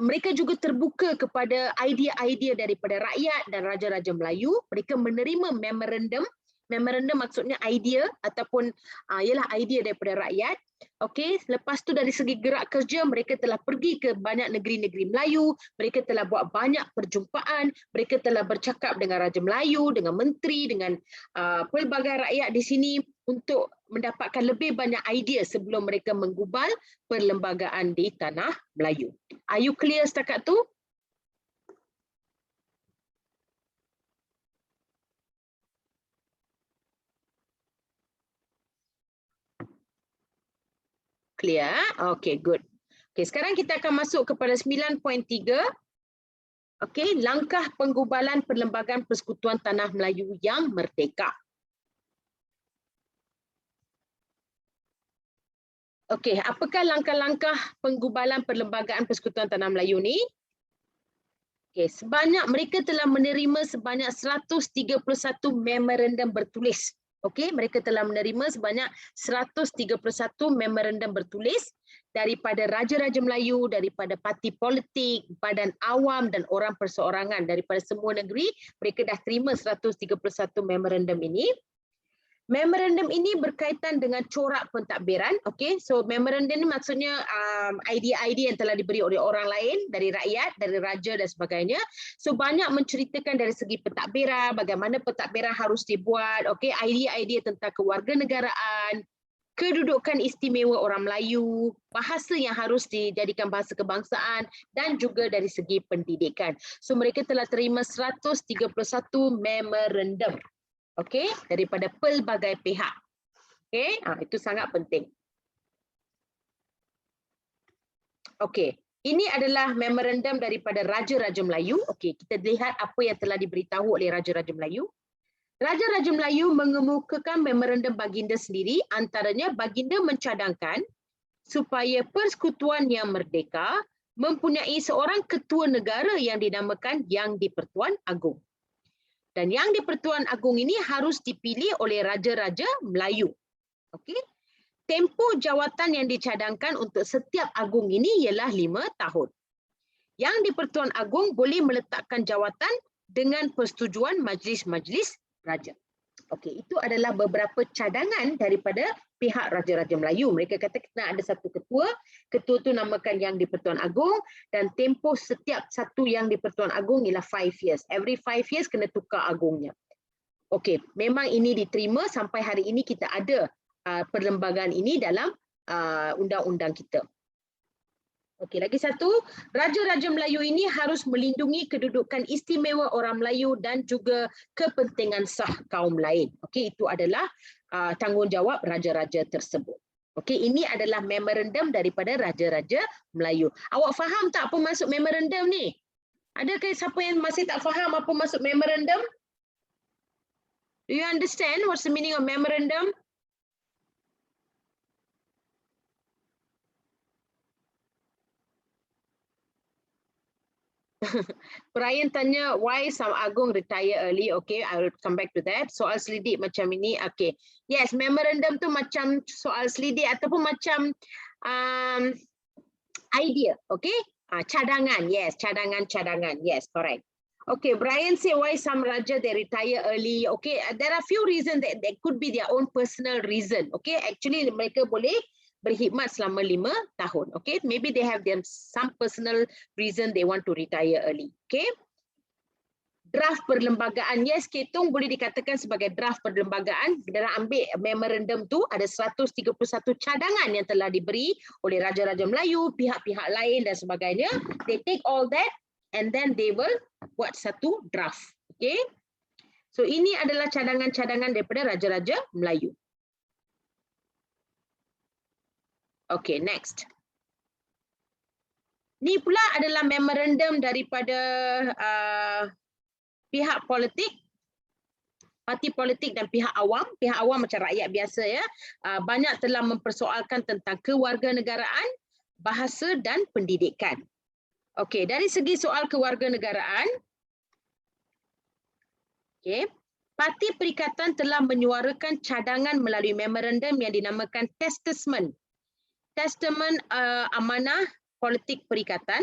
mereka juga terbuka kepada idea-idea daripada rakyat dan raja-raja Melayu. Mereka menerima memorandum. Memorandum maksudnya idea ataupun ialah idea daripada rakyat. Okey, lepas tu dari segi gerak kerja, mereka telah pergi ke banyak negeri-negeri Melayu, mereka telah buat banyak perjumpaan, mereka telah bercakap dengan Raja Melayu, dengan menteri, dengan pelbagai rakyat di sini untuk mendapatkan lebih banyak idea sebelum mereka menggubal perlembagaan di tanah Melayu. Are you clear setakat tu? Clear? Okay, good. Okay, sekarang kita akan masuk kepada 9.3. Okay, langkah penggubalan Perlembagaan Persekutuan Tanah Melayu yang merdeka. Okay, apakah langkah-langkah penggubalan Perlembagaan Persekutuan Tanah Melayu ni? Okay, mereka telah menerima sebanyak 131 memorandum bertulis. Okey, mereka telah menerima sebanyak 131 memorandum bertulis daripada raja-raja Melayu, daripada parti politik, badan awam dan orang perseorangan daripada semua negeri. Mereka dah terima 131 memorandum ini. Memorandum ini berkaitan dengan corak pentadbiran. Okey, so memorandum ini maksudnya idea-idea yang telah diberi oleh orang lain, dari rakyat, dari raja dan sebagainya. So banyak menceritakan dari segi pentadbiran, bagaimana pentadbiran harus dibuat, okey, idea-idea tentang kewarganegaraan, kedudukan istimewa orang Melayu, bahasa yang harus dijadikan bahasa kebangsaan dan juga dari segi pendidikan. So mereka telah terima 131 memorandum. Okey, daripada pelbagai pihak. Okey, itu sangat penting. Okey, ini adalah memorandum daripada Raja-Raja Melayu. Okey, kita lihat apa yang telah diberitahu oleh Raja-Raja Melayu. Raja-Raja Melayu mengemukakan memorandum baginda sendiri, antaranya baginda mencadangkan supaya persekutuan yang merdeka mempunyai seorang ketua negara yang dinamakan Yang di-Pertuan Agong. Dan Yang di-Pertuan Agong ini harus dipilih oleh Raja-Raja Melayu. Okey. Tempoh jawatan yang dicadangkan untuk setiap agung ini ialah 5 tahun. Yang di-Pertuan Agong boleh meletakkan jawatan dengan persetujuan majlis-majlis raja. Okey, itu adalah beberapa cadangan daripada pihak Raja-Raja Melayu. Mereka kata kita ada satu ketua tu namakan Yang di-Pertuan Agong dan tempoh setiap satu Yang di-Pertuan Agong ialah 5 years. Every 5 years kena tukar agungnya. Okey, memang ini diterima sampai hari ini kita ada perlembagaan ini dalam undang-undang kita. Okey, lagi satu, Raja-Raja Melayu ini harus melindungi kedudukan istimewa orang Melayu dan juga kepentingan sah kaum lain. Okey, itu adalah tanggungjawab raja-raja tersebut. Okey, ini adalah memorandum daripada Raja-Raja Melayu. Awak faham tak apa maksud memorandum ni? Adakah siapa yang masih tak faham apa maksud memorandum? Do you understand what's the meaning of memorandum? Brian tanya why some agung retire early. Okay, I will come back to that. Soal selidik macam ini. Okay, yes, memorandum tu macam soal selidik ataupun macam idea. Okay, cadangan. Yes, cadangan. Yes, correct. Okay, Brian say why some raja they retire early. Okay, there are few reasons that could be their own personal reason. Okay, actually mereka boleh berkhidmat selama 5 tahun. Okay, maybe they have some personal reason they want to retire early. Okay, draft perlembagaan, yes, Ketong boleh dikatakan sebagai draft perlembagaan. Kita ambil memorandum tu ada 131 cadangan yang telah diberi oleh Raja-Raja Melayu, pihak-pihak lain dan sebagainya. They take all that and then they will buat satu draft. Okay, so ini adalah cadangan-cadangan daripada Raja-Raja Melayu. Okay, next. Ni pula adalah memorandum daripada pihak politik, parti politik dan pihak awam. Pihak awam macam rakyat biasa ya. Banyak telah mempersoalkan tentang kewarganegaraan, bahasa dan pendidikan. Okay, dari segi soal kewarganegaraan, okay, Parti Perikatan telah menyuarakan cadangan melalui memorandum yang dinamakan Testament amanah politik perikatan.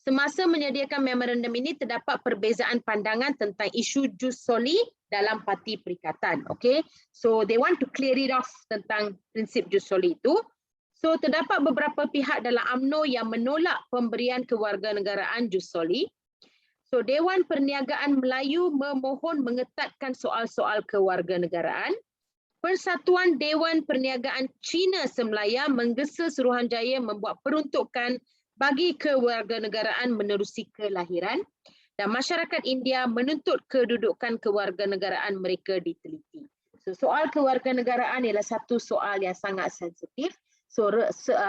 Semasa menyediakan memorandum ini terdapat perbezaan pandangan tentang isu jus soli dalam parti perikatan. Okay, so they want to clear it off tentang prinsip jus soli itu. So terdapat beberapa pihak dalam UMNO yang menolak pemberian kewarganegaraan jus soli. So Dewan Perniagaan Melayu memohon mengetatkan soal-soal kewarganegaraan. Persatuan Dewan Perniagaan Cina Semelaya menggesa Suruhanjaya membuat peruntukan bagi kewarganegaraan menerusi kelahiran, dan masyarakat India menuntut kedudukan kewarganegaraan mereka diteliti. So soal kewarganegaraan ialah satu soal yang sangat sensitif. So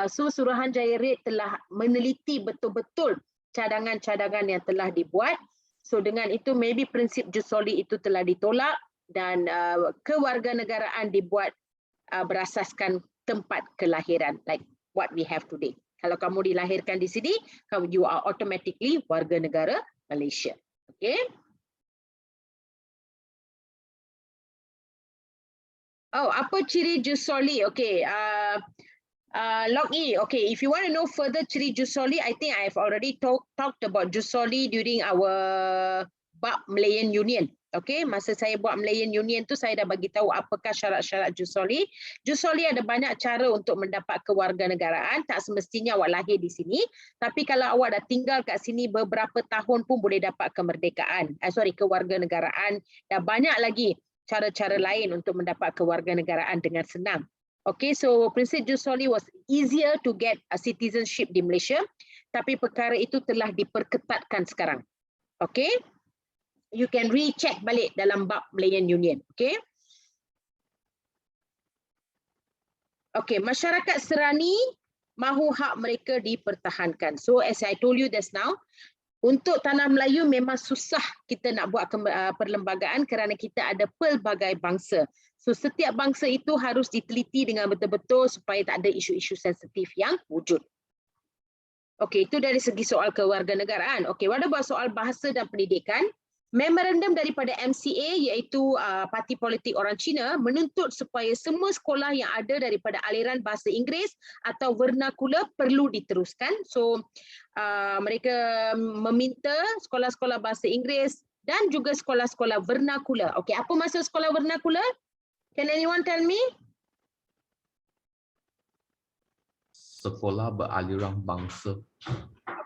Suruhanjaya Red telah meneliti betul-betul cadangan-cadangan yang telah dibuat. So dengan itu maybe prinsip jus soli itu telah ditolak dan kewarganegaraan dibuat berasaskan tempat kelahiran, like what we have today. Kalau kamu dilahirkan di sini, you are automatically warga negara Malaysia. Okay. Oh, apa ciri jus soli? Okay. Log E. Okay, if you want to know further ciri jus soli, I think I have already talked about jus soli during our bab Malayan Union. Okay, masa saya buat Malayan Union tu saya dah bagi tahu apakah syarat-syarat jus soli. Jus soli ada banyak cara untuk mendapat kewarganegaraan, tak semestinya awak lahir di sini, tapi kalau awak dah tinggal kat sini beberapa tahun pun boleh dapat kemerdekaan. Kewarganegaraan, dan banyak lagi cara-cara lain untuk mendapat kewarganegaraan dengan senang. Okay, so prinsip jus soli was easier to get a citizenship di Malaysia, tapi perkara itu telah diperketatkan sekarang. Okay. You can recheck balik dalam bab Malayan Union. Okay. Okay, masyarakat Serani mahu hak mereka dipertahankan. So as I told you just now, untuk Tanah Melayu memang susah kita nak buat perlembagaan kerana kita ada pelbagai bangsa. So setiap bangsa itu harus diteliti dengan betul-betul supaya tak ada isu-isu sensitif yang wujud. Okay, itu dari segi soal kewarganegaraan. Okay, what about soal bahasa dan pendidikan? Memorandum daripada MCA iaitu Parti Politik Orang Cina menuntut supaya semua sekolah yang ada daripada aliran bahasa Inggeris atau vernacular perlu diteruskan. So mereka meminta sekolah-sekolah bahasa Inggeris dan juga sekolah-sekolah vernacular. Okey, apa maksud sekolah vernacular? Can anyone tell me? Sekolah beraliran bangsa.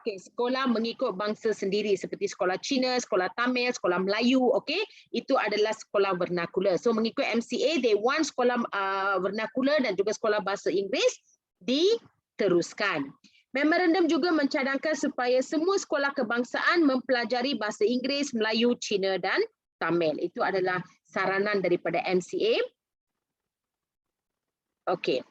Okay, sekolah mengikut bangsa sendiri seperti sekolah Cina, sekolah Tamil, sekolah Melayu, okay, itu adalah sekolah vernacular. So mengikut MCA, they want sekolah vernacular dan juga sekolah bahasa Inggeris diteruskan. Memorandum juga mencadangkan supaya semua sekolah kebangsaan mempelajari bahasa Inggeris, Melayu, Cina dan Tamil. Itu adalah saranan daripada MCA. Okay.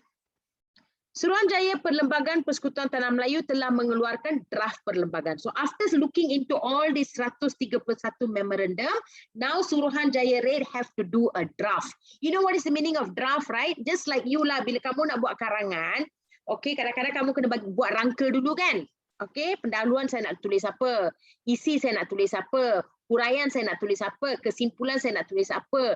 Suruhanjaya Perlembagaan Persekutuan Tanah Melayu telah mengeluarkan draft perlembagaan. So after looking into all these 131 memorandum, now Suruhanjaya Red have to do a draft. You know what is the meaning of draft, right? Just like you lah, bila kamu nak buat karangan, okay, kadang-kadang kamu kena buat rangka dulu kan? Okay, pendahuluan saya nak tulis apa, isi saya nak tulis apa, huraian saya nak tulis apa, kesimpulan saya nak tulis apa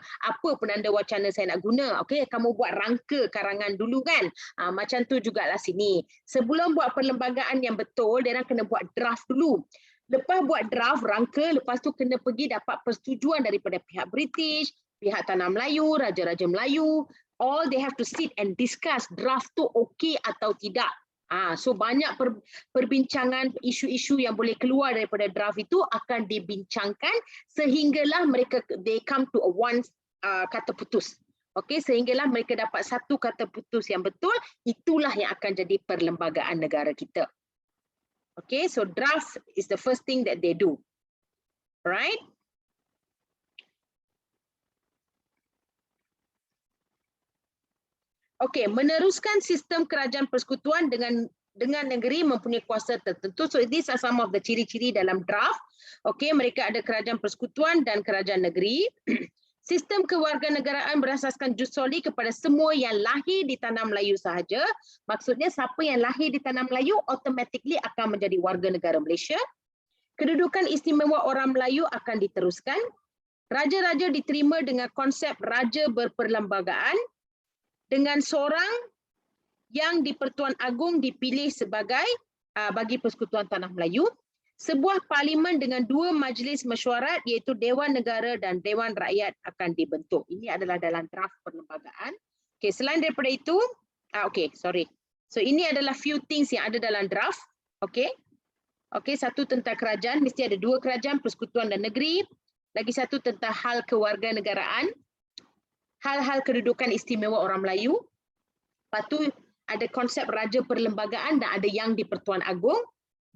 penanda wacana saya nak guna. Okey, kamu buat rangka karangan dulu kan? Macam tu jugalah sini. Sebelum buat perlembagaan yang betul, dia orang kena buat draft dulu. Lepas buat draft, rangka, lepas tu kena pergi dapat persetujuan daripada pihak British, pihak Tanah Melayu, Raja-Raja Melayu. All they have to sit and discuss draft tu okey atau tidak. So banyak perbincangan isu-isu yang boleh keluar daripada draft itu akan dibincangkan sehinggalah mereka they come to a one kata putus. Okey, sehinggalah mereka dapat satu kata putus yang betul, itulah yang akan jadi perlembagaan negara kita. Okay, so draft is the first thing that they do. Right? Okey, meneruskan sistem kerajaan persekutuan dengan negeri mempunyai kuasa tertentu. So these are some of the ciri-ciri dalam draft. Okey, mereka ada kerajaan persekutuan dan kerajaan negeri. Sistem kewarganegaraan berasaskan jus soli kepada semua yang lahir di Tanah Melayu sahaja. Maksudnya siapa yang lahir di Tanah Melayu automatically akan menjadi warga negara Malaysia. Kedudukan istimewa orang Melayu akan diteruskan. Raja-raja diterima dengan konsep raja berperlembagaan, dengan seorang yang di Pertuan Agong dipilih sebagai bagi Persekutuan Tanah Melayu. Sebuah parlimen dengan dua majlis mesyuarat iaitu Dewan Negara dan Dewan Rakyat akan dibentuk. Ini adalah dalam draft perlembagaan. Okey, selain daripada itu, So ini adalah few things yang ada dalam draft. Okey. Okey, satu tentang kerajaan, mesti ada dua kerajaan, persekutuan dan negeri. Lagi satu tentang hal kewarganegaraan, hal-hal kedudukan istimewa orang Melayu. Lepas tu ada konsep raja perlembagaan dan ada yang di Pertuan Agong.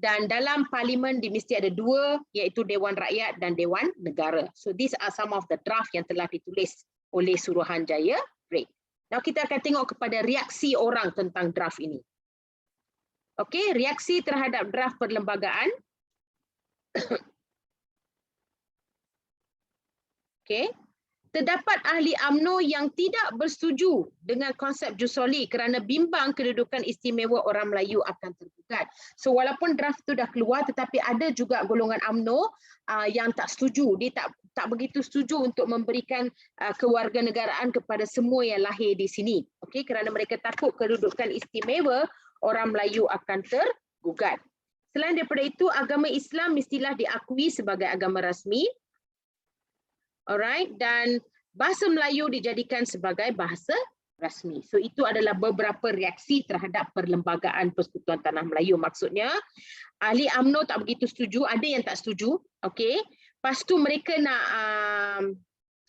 Dan dalam parlimen mesti ada dua, iaitu Dewan Rakyat dan Dewan Negara. So these are some of the draft yang telah ditulis oleh Suruhanjaya Red. Now kita akan tengok kepada reaksi orang tentang draft ini. Okey, reaksi terhadap draft perlembagaan. Okey. Terdapat ahli UMNO yang tidak bersetuju dengan konsep Jusoli kerana bimbang kedudukan istimewa orang Melayu akan tergugat. So walaupun draft tu dah keluar tetapi ada juga golongan UMNO yang tak setuju. Dia tak begitu setuju untuk memberikan kewarganegaraan kepada semua yang lahir di sini. Okey, kerana mereka takut kedudukan istimewa orang Melayu akan tergugat. Selain daripada itu, agama Islam mestilah diakui sebagai agama rasmi. Alright, dan bahasa Melayu dijadikan sebagai bahasa rasmi. So itu adalah beberapa reaksi terhadap perlembagaan Persekutuan Tanah Melayu. Maksudnya ahli UMNO tak begitu setuju, ada yang tak setuju. Okey. Lepas tu mereka nak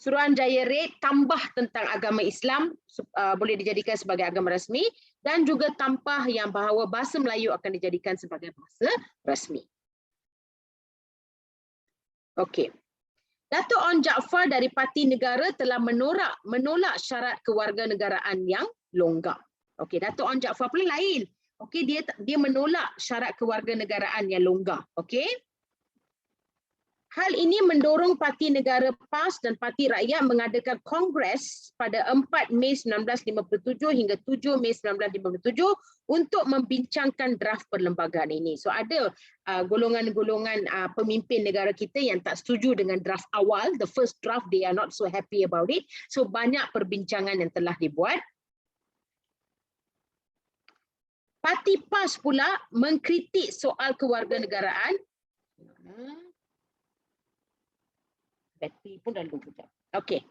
Suruhanjaya Red tambah tentang agama Islam boleh dijadikan sebagai agama rasmi dan juga tambah yang bahawa bahasa Melayu akan dijadikan sebagai bahasa rasmi. Okey. Datuk Onn Jaafar dari Parti Negara telah menolak syarat kewarganegaraan yang longgar. Okey, Datuk Onn Jaafar pula lain. Okey, dia menolak syarat kewarganegaraan yang longgar. Okey. Hal ini mendorong Parti Negara PAS dan Parti Rakyat mengadakan kongres pada 4 Mei 1957 hingga 7 Mei 1957 untuk membincangkan draft perlembagaan ini. So ada golongan-golongan pemimpin negara kita yang tak setuju dengan draft awal, the first draft, they are not so happy about it. So banyak perbincangan yang telah dibuat. Parti PAS pula mengkritik soal kewarganegaraan. Bateri pun dah lupa. Okey.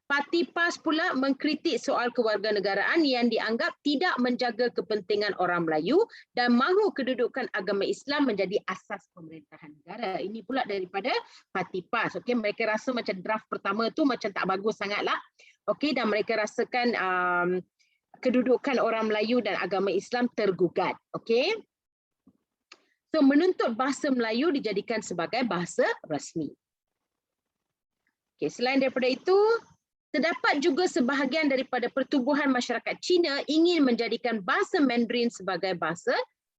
Parti PAS pula mengkritik soal kewarganegaraan yang dianggap tidak menjaga kepentingan orang Melayu dan mahu kedudukan agama Islam menjadi asas pemerintahan negara. Ini pula daripada Parti PAS. Okey, mereka rasa macam draft pertama tu macam tak bagus sangatlah. Okey, dan mereka rasakan kedudukan orang Melayu dan agama Islam tergugat. Okey. So menuntut bahasa Melayu dijadikan sebagai bahasa rasmi. Okay, selain daripada itu, terdapat juga sebahagian daripada pertubuhan masyarakat Cina ingin menjadikan bahasa Mandarin sebagai bahasa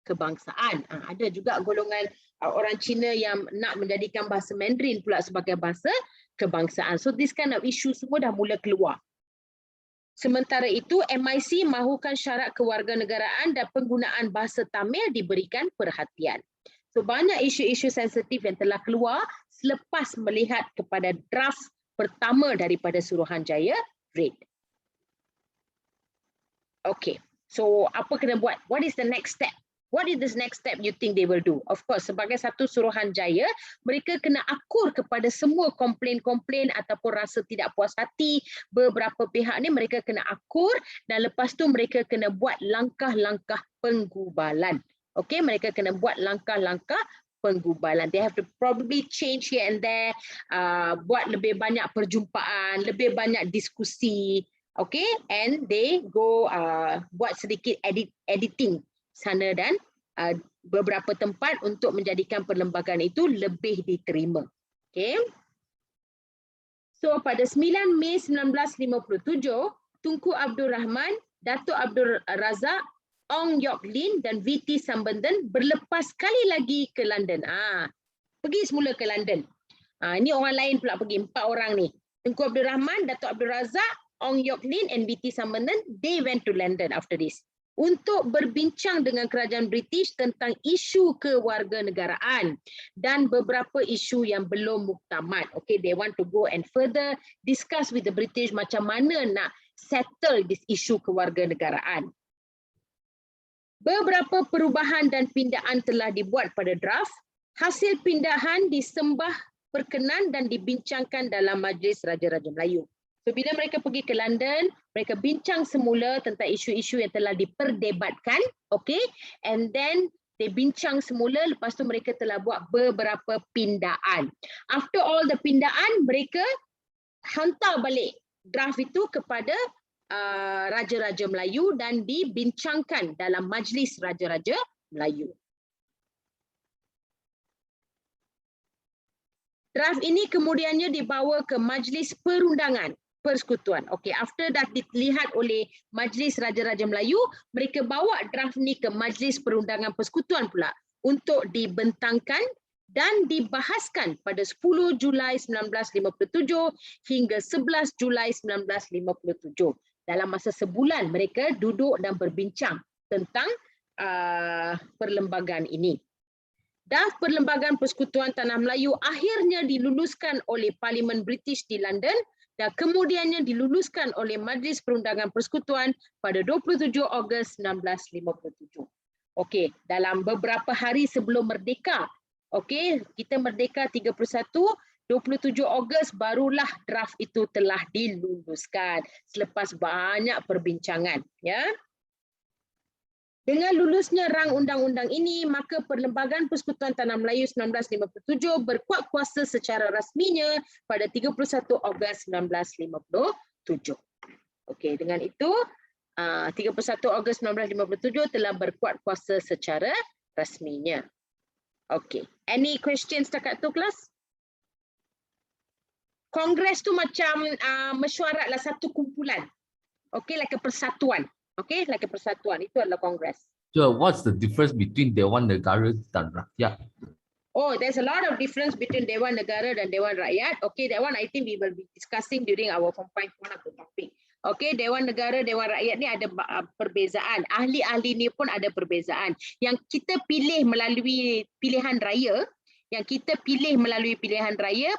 kebangsaan. Ada juga golongan orang Cina yang nak menjadikan bahasa Mandarin pula sebagai bahasa kebangsaan. So this kind of issue semua dah mula keluar. Sementara itu, MIC mahukan syarat kewarganegaraan dan penggunaan bahasa Tamil diberikan perhatian. So banyak isu-isu sensitif yang telah keluar selepas melihat kepada draft pertama daripada Suruhanjaya Red. Okay, so apa kena buat? What is the next step? What is the next step you think they will do? Of course, sebagai satu Suruhanjaya, mereka kena akur kepada semua komplain-komplain ataupun rasa tidak puas hati beberapa pihak ni, mereka kena akur dan lepas tu mereka kena buat langkah-langkah penggubalan. Okay, mereka kena buat langkah-langkah penggubalan. They have to probably change here and there, buat lebih banyak perjumpaan, lebih banyak diskusi, okay, and they go buat sedikit editing sana dan beberapa tempat untuk menjadikan perlembagaan itu lebih diterima. Okay. So pada 9 Mei 1957, Tunku Abdul Rahman, Datuk Abdul Razak, Ong Yok Lin dan VT Sambenden berlepas sekali lagi ke London. Pergi semula ke London. Ini orang lain pula pergi, 4 orang ni. Tunku Abdul Rahman, Datuk Abdul Razak, Ong Yok Lin and VT Sambenden, they went to London after this. Untuk berbincang dengan kerajaan British tentang isu kewarganegaraan dan beberapa isu yang belum muktamad. Okay, they want to go and further discuss with the British macam mana nak settle this issue kewarganegaraan. Beberapa perubahan dan pindaan telah dibuat pada draft. Hasil pindahan disembah, perkenan dan dibincangkan dalam Majlis Raja-Raja Melayu. So bila mereka pergi ke London, mereka bincang semula tentang isu-isu yang telah diperdebatkan, okay? And then they bincang semula, lepas tu mereka telah buat beberapa pindaan. After all the pindaan, mereka hantar balik draft itu kepada Raja-Raja Melayu dan dibincangkan dalam Majlis Raja-Raja Melayu. Draft ini kemudiannya dibawa ke Majlis Perundangan Persekutuan. Okey, after dah dilihat oleh Majlis Raja-Raja Melayu, mereka bawa draft ni ke Majlis Perundangan Persekutuan pula untuk dibentangkan dan dibahaskan pada 10 Julai 1957 hingga 11 Julai 1957. Dalam masa sebulan mereka duduk dan berbincang tentang perlembagaan ini. Draft Perlembagaan Persekutuan Tanah Melayu akhirnya diluluskan oleh Parlimen British di London dan kemudiannya diluluskan oleh Majlis Perundangan Persekutuan pada 27 Ogos 1957. Okey, dalam beberapa hari sebelum merdeka, okey, kita merdeka 31, 27 Ogos barulah draft itu telah diluluskan selepas banyak perbincangan, ya. Dengan lulusnya rang undang-undang ini, maka Perlembagaan Persekutuan Tanah Melayu 1957 berkuat kuasa secara rasminya pada 31 Ogos 1957. Okey, dengan itu 31 Ogos 1957 telah berkuat kuasa secara rasminya. Okey, any questions setakat tu kelas? Kongres tu macam mesyuaratlah satu kumpulan. Okey, like a persatuan. Okay, like a persatuan. Itu adalah kongres. So what's the difference between Dewan Negara dan Rakyat? Oh, there's a lot of difference between Dewan Negara dan Dewan Rakyat. Okay, that one I think we will be discussing during our 1.1 of the topic. Okay, Dewan Negara, Dewan Rakyat ni ada perbezaan. Ahli-ahli ni pun ada perbezaan. Yang kita pilih melalui pilihan raya,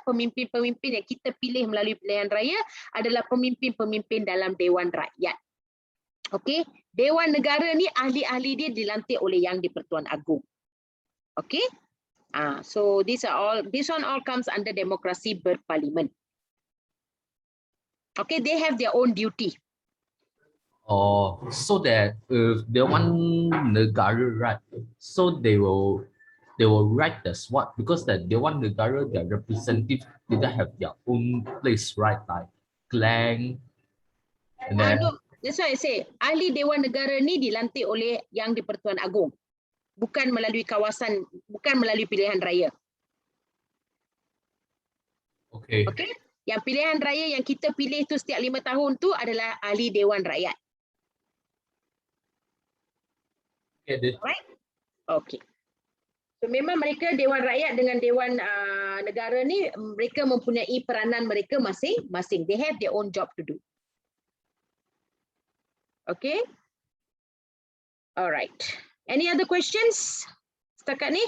pemimpin-pemimpin yang kita pilih melalui pilihan raya adalah pemimpin-pemimpin dalam Dewan Rakyat. Okey, Dewan Negara ni ahli-ahli dia dilantik oleh Yang di-Pertuan Agong. Okey? So this one all comes under demokrasi berparlimen. Okay, they have their own duty. Oh, so that if Dewan Negara, right? So they will write as what? Because that Dewan Negara, their representatives didn't have their own place, right? Like clan, and then. No. That's why I say, ahli Dewan Negara ni dilantik oleh Yang di-Pertuan Agong. Bukan melalui kawasan, bukan melalui pilihan raya. Okay. Okay? Yang pilihan raya yang kita pilih tu setiap 5 tahun tu adalah ahli Dewan Rakyat. Okay. Right? Okay. So memang mereka Dewan Rakyat dengan Dewan Negara ni, mereka mempunyai peranan mereka masing-masing. They have their own job to do. Okay. All right. Any other questions setakat ni?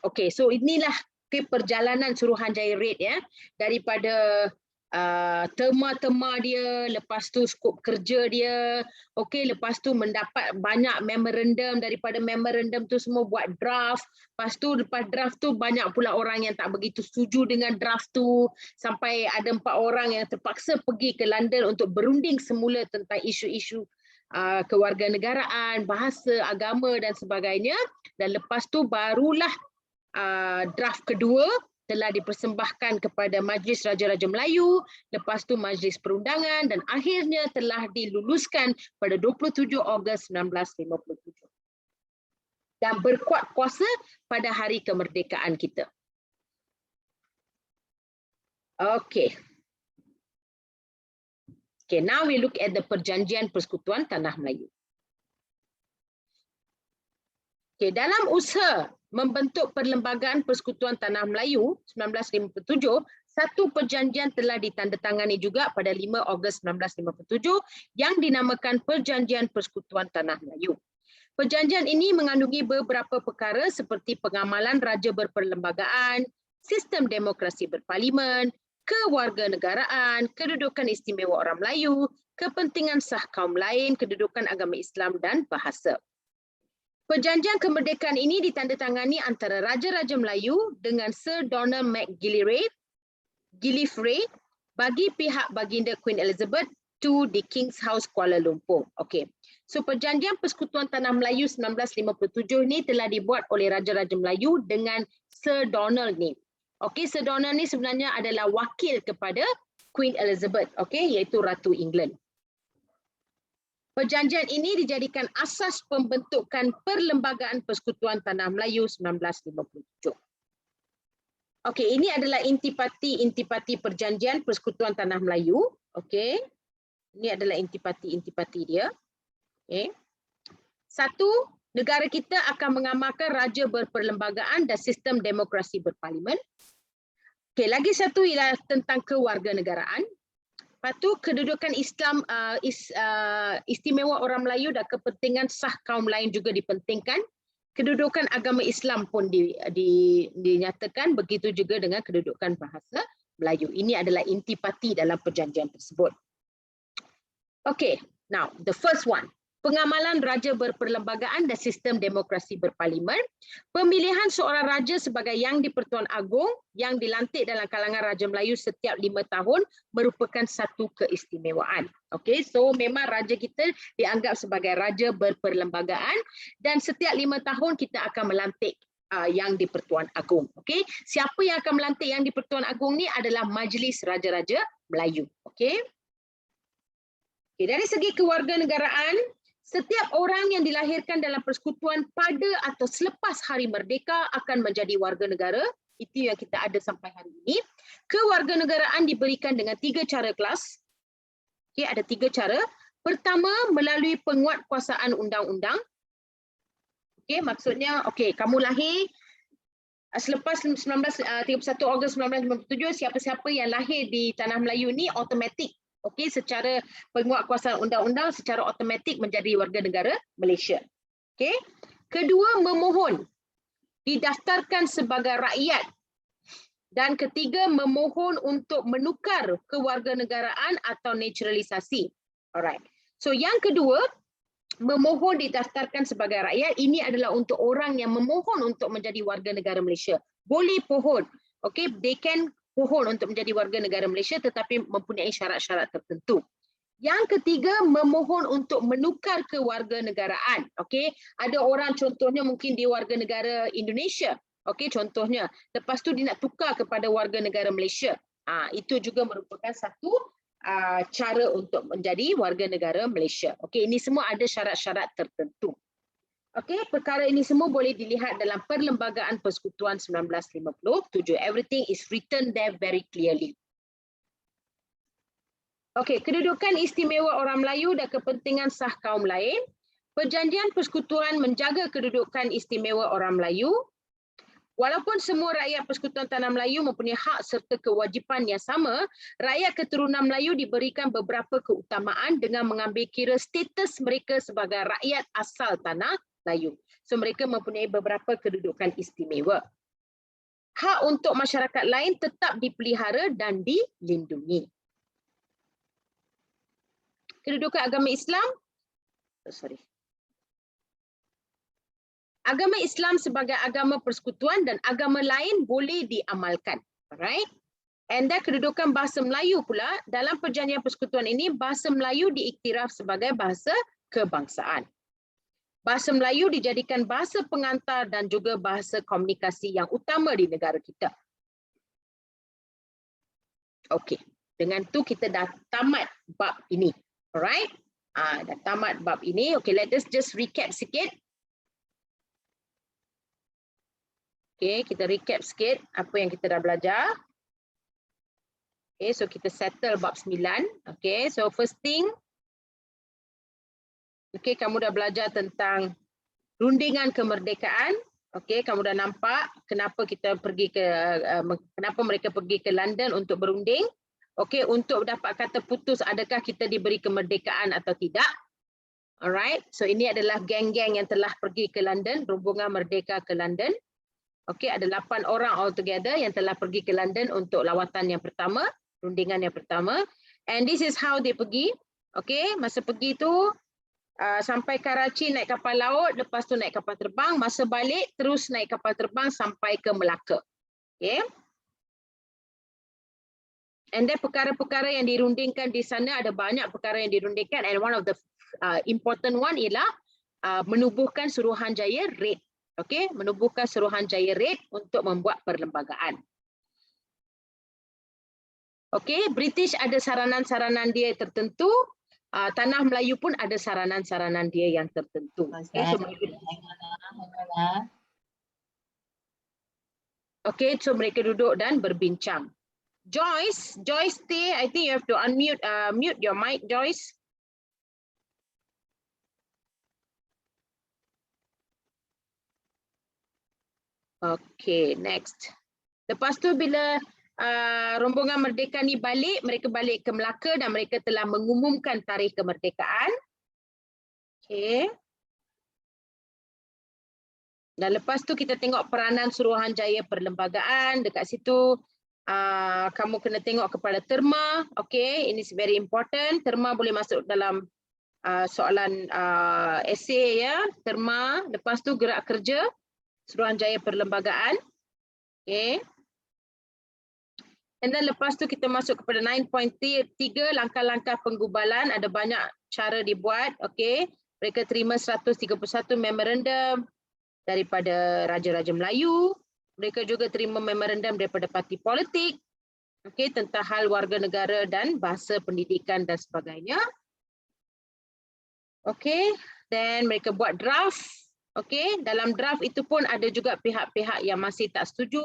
Okay, so inilah perjalanan Suruhanjaya Red ya, daripada tema-tema dia, lepas tu skop kerja dia, okey, lepas tu mendapat banyak memorandum, daripada memorandum tu semua buat draft, lepas draft tu banyak pula orang yang tak begitu setuju dengan draft tu, sampai ada 4 orang yang terpaksa pergi ke London untuk berunding semula tentang isu-isu kewarganegaraan, bahasa, agama dan sebagainya, dan lepas tu barulah draft kedua telah dipersembahkan kepada Majlis Raja-Raja Melayu, lepas tu Majlis Perundangan dan akhirnya telah diluluskan pada 27 Ogos 1957. Dan berkuat kuasa pada hari kemerdekaan kita. Okay. Okay, now we look at the Perjanjian Persekutuan Tanah Melayu. Okay, dalam usaha membentuk Perlembagaan Persekutuan Tanah Melayu 1957, satu perjanjian telah ditandatangani juga pada 5 Ogos 1957 yang dinamakan Perjanjian Persekutuan Tanah Melayu. Perjanjian ini mengandungi beberapa perkara seperti pengamalan raja berperlembagaan, sistem demokrasi berparlimen, kewarganegaraan, kedudukan istimewa orang Melayu, kepentingan sah kaum lain, kedudukan agama Islam dan bahasa. Perjanjian kemerdekaan ini ditandatangani antara Raja-Raja Melayu dengan Sir Donald McGillivray bagi pihak baginda Queen Elizabeth to the King's House Kuala Lumpur. Okey. So Perjanjian Persekutuan Tanah Melayu 1957 ni telah dibuat oleh Raja-Raja Melayu dengan Sir Donald ni. Okey, Sir Donald ni sebenarnya adalah wakil kepada Queen Elizabeth, okey, iaitu Ratu England. Perjanjian ini dijadikan asas pembentukan Perlembagaan Persekutuan Tanah Melayu 1957. Okey, ini adalah intipati Perjanjian Persekutuan Tanah Melayu. Okey. Ini adalah intipati dia. Okey. Satu, negara kita akan mengamalkan raja berperlembagaan dan sistem demokrasi berparlimen. Okey, lagi satu ialah tentang kewarganegaraan. Lepas tu kedudukan Islam istimewa orang Melayu dan kepentingan sah kaum lain juga dipentingkan. Kedudukan agama Islam pun dinyatakan, begitu juga dengan kedudukan bahasa Melayu. Ini adalah intipati dalam perjanjian tersebut. Okay, now the first one. Pengamalan raja berperlembagaan dan sistem demokrasi berparlimen. Pemilihan seorang raja sebagai Yang di-Pertuan Agong yang dilantik dalam kalangan Raja Melayu setiap 5 tahun merupakan satu keistimewaan. Okay, so memang raja kita dianggap sebagai raja berperlembagaan dan setiap 5 tahun kita akan melantik Yang di-Pertuan Agong. Okay, siapa yang akan melantik Yang di-Pertuan Agong ni adalah Majlis Raja-Raja Melayu. Okay. Okay, dari segi kewarganegaraan, setiap orang yang dilahirkan dalam persekutuan pada atau selepas Hari Merdeka akan menjadi warga negara. Itu yang kita ada sampai hari ini. Kewarganegaraan diberikan dengan 3 cara kelas. Okay, ada 3 cara. Pertama, melalui penguatkuasaan undang-undang. Okay, maksudnya, okay, kamu lahir selepas 31 Ogos 1957, siapa-siapa yang lahir di Tanah Melayu ni automatik. Okey, secara penguatkuasaan undang-undang secara automatik menjadi warga negara Malaysia. Okey. Kedua, memohon didaftarkan sebagai rakyat. Dan ketiga, memohon untuk menukar kewarganegaraan atau naturalisasi. Alright. So yang kedua, memohon didaftarkan sebagai rakyat, ini adalah untuk orang yang memohon untuk menjadi warga negara Malaysia. Boleh pohon. Okey, they can pohon untuk menjadi warga negara Malaysia tetapi mempunyai syarat-syarat tertentu. Yang ketiga, memohon untuk menukar kewarganegaraan. Okey, ada orang contohnya mungkin dia warga negara Indonesia. Okey, contohnya, lepas tu dia nak tukar kepada warga negara Malaysia. Itu juga merupakan satu cara untuk menjadi warga negara Malaysia. Okey, ini semua ada syarat-syarat tertentu. Okey, perkara ini semua boleh dilihat dalam Perlembagaan Persekutuan 1957. Everything is written there very clearly. Okey, kedudukan istimewa orang Melayu dan kepentingan sah kaum lain. Perjanjian Persekutuan menjaga kedudukan istimewa orang Melayu. Walaupun semua rakyat Persekutuan Tanah Melayu mempunyai hak serta kewajipan yang sama, rakyat keturunan Melayu diberikan beberapa keutamaan dengan mengambil kira status mereka sebagai rakyat asal Tanah Melayu. So mereka mempunyai beberapa kedudukan istimewa. Hak untuk masyarakat lain tetap dipelihara dan dilindungi. Kedudukan agama Islam, agama Islam sebagai agama persekutuan dan agama lain boleh diamalkan. Alright? And then kedudukan bahasa Melayu pula, dalam perjanjian persekutuan ini, bahasa Melayu diiktiraf sebagai bahasa kebangsaan. Bahasa Melayu dijadikan bahasa pengantar dan juga bahasa komunikasi yang utama di negara kita. Okey, dengan tu kita dah tamat bab ini. Alright? Dah tamat bab ini. Okey, let us just recap sikit. Okey, kita recap sikit apa yang kita dah belajar. Okey, so kita settle bab 9. Okey, so first thing, okey, kamu dah belajar tentang rundingan kemerdekaan. Okey, kamu dah nampak kenapa kita pergi ke kenapa mereka pergi ke London untuk berunding. Okey, untuk dapat kata putus adakah kita diberi kemerdekaan atau tidak. Alright, so ini adalah geng-geng yang telah pergi ke London, rombongan merdeka ke London. Okey, ada 8 orang altogether yang telah pergi ke London untuk lawatan yang pertama, rundingan yang pertama. And this is how they pergi. Okey, masa pergi tu sampai Karachi naik kapal laut, lepas tu naik kapal terbang, masa balik terus naik kapal terbang sampai ke Melaka. Okey. And then perkara-perkara yang dirundingkan di sana, ada banyak perkara yang dirundingkan, and one of the important one ialah menubuhkan Suruhanjaya Red. Okey, menubuhkan Suruhanjaya Red untuk membuat perlembagaan. Okey, British ada saranan-saranan dia tertentu, Tanah Melayu pun ada saranan-saranan dia yang tertentu. Okey, so mereka duduk dan berbincang. Joyce stay. I think you have to unmute, mute your mic, Joyce. Okay, next. Lepas tu bila rombongan Merdeka ni balik, mereka balik ke Melaka dan mereka telah mengumumkan tarikh kemerdekaan. Okay. Dan lepas tu kita tengok peranan Suruhanjaya Perlembagaan. Dekat situ kamu kena tengok kepada terma. Okay, ini very important. Terma boleh masuk dalam soalan esei ya. Terma. Lepas tu gerak kerja Suruhanjaya Perlembagaan. Okay. And then lepas tu kita masuk kepada 9.3, langkah-langkah penggubalan. Ada banyak cara dibuat. Okay. Mereka terima 131 memorandum daripada Raja-Raja Melayu. Mereka juga terima memorandum daripada parti politik. Okay, tentang hal warga negara dan bahasa pendidikan dan sebagainya. Okay. Then mereka buat draft. Okey, dalam draft itu pun ada juga pihak-pihak yang masih tak setuju.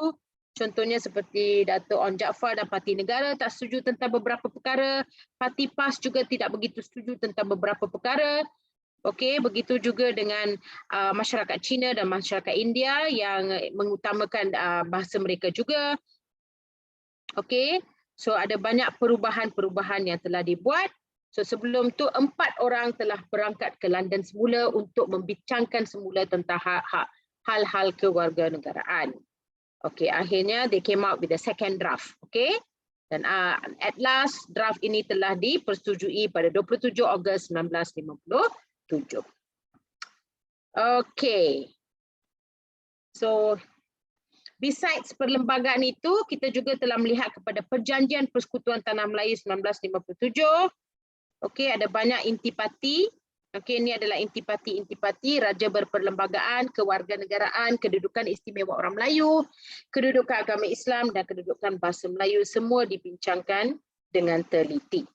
Contohnya seperti Dato' Onn Jaafar dan Parti Negara tak setuju tentang beberapa perkara. Parti PAS juga tidak begitu setuju tentang beberapa perkara. Okey, begitu juga dengan masyarakat Cina dan masyarakat India yang mengutamakan bahasa mereka juga. Okey, so ada banyak perubahan-perubahan yang telah dibuat. So sebelum tu 4 orang telah berangkat ke London semula untuk membincangkan semula tentang hal-hal kewarganegaraan. Okay, akhirnya they came out with the second draft. Okay, dan at last draft ini telah dipersetujui pada 27 Ogos 1957. Okay, so besides perlembagaan itu, kita juga telah melihat kepada Perjanjian Persekutuan Tanah Melayu 1957. Okey, ada banyak intipati. Okey, ini adalah intipati-intipati, raja berperlembagaan, kewarganegaraan, kedudukan istimewa orang Melayu, kedudukan agama Islam dan kedudukan bahasa Melayu, semua dibincangkan dengan teliti.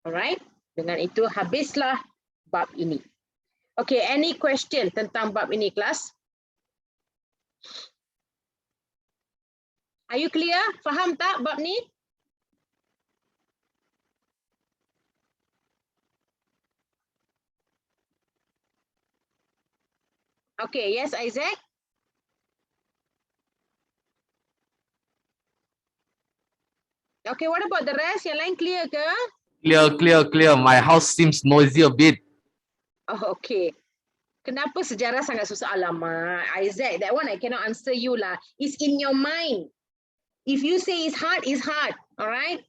Alright, dengan itu habislah bab ini. Okey, any question tentang bab ini, kelas? Are you clear? Faham tak bab ni? Okay, yes, Isaac. Okay, what about the rest? Yang lain clear ke? Clear. My house seems noisy a bit. Oh, okay. Kenapa sejarah sangat susah? Alamak, Isaac, that one I cannot answer you lah. It's in your mind. If you say it's hard, all right?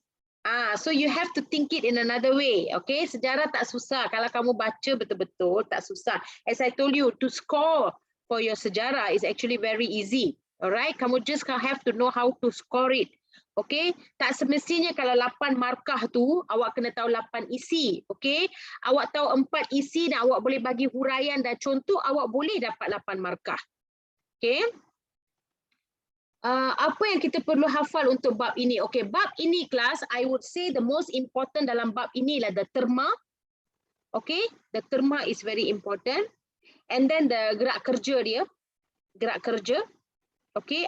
So you have to think it in another way, okay? Sejarah tak susah. Kalau kamu baca betul-betul, tak susah. As I told you, to score for your sejarah is actually very easy, all right? Kamu just have to know how to score it, okay? Tak semestinya kalau 8 markah tu, awak kena tahu 8 isi, okay? Awak tahu 4 isi dan awak boleh bagi huraian dan contoh, awak boleh dapat 8 markah, okay? Apa yang kita perlu hafal untuk bab ini? Okay, bab ini kelas, I would say the most important dalam bab ini adalah the terma. Okay, the terma is very important. And then the gerak kerja dia, gerak kerja. Okay,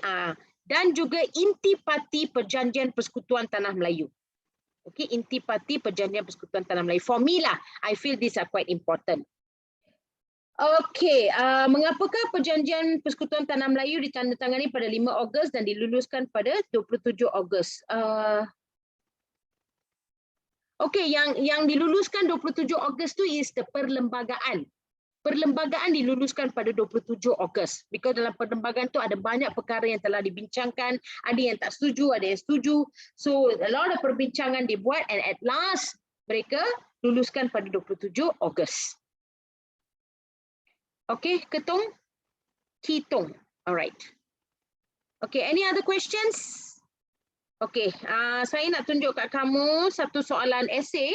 dan juga intipati Perjanjian Persekutuan Tanah Melayu. Okay, intipati Perjanjian Persekutuan Tanah Melayu. For me lah, I feel these are quite important. Okey, mengapakah Perjanjian Persekutuan Tanah Melayu ditandatangani pada 5 Ogos dan diluluskan pada 27 Ogos? Okey, yang diluluskan 27 Ogos tu is the perlembagaan. Perlembagaan diluluskan pada 27 Ogos. Because dalam perlembagaan tu ada banyak perkara yang telah dibincangkan, ada yang tak setuju, ada yang setuju. So a lot of perbincangan dibuat and at last mereka luluskan pada 27 Ogos. Okay, Ketung? Kitung. Alright. Okay, any other questions? Okay, saya nak tunjuk kat kamu satu soalan esei.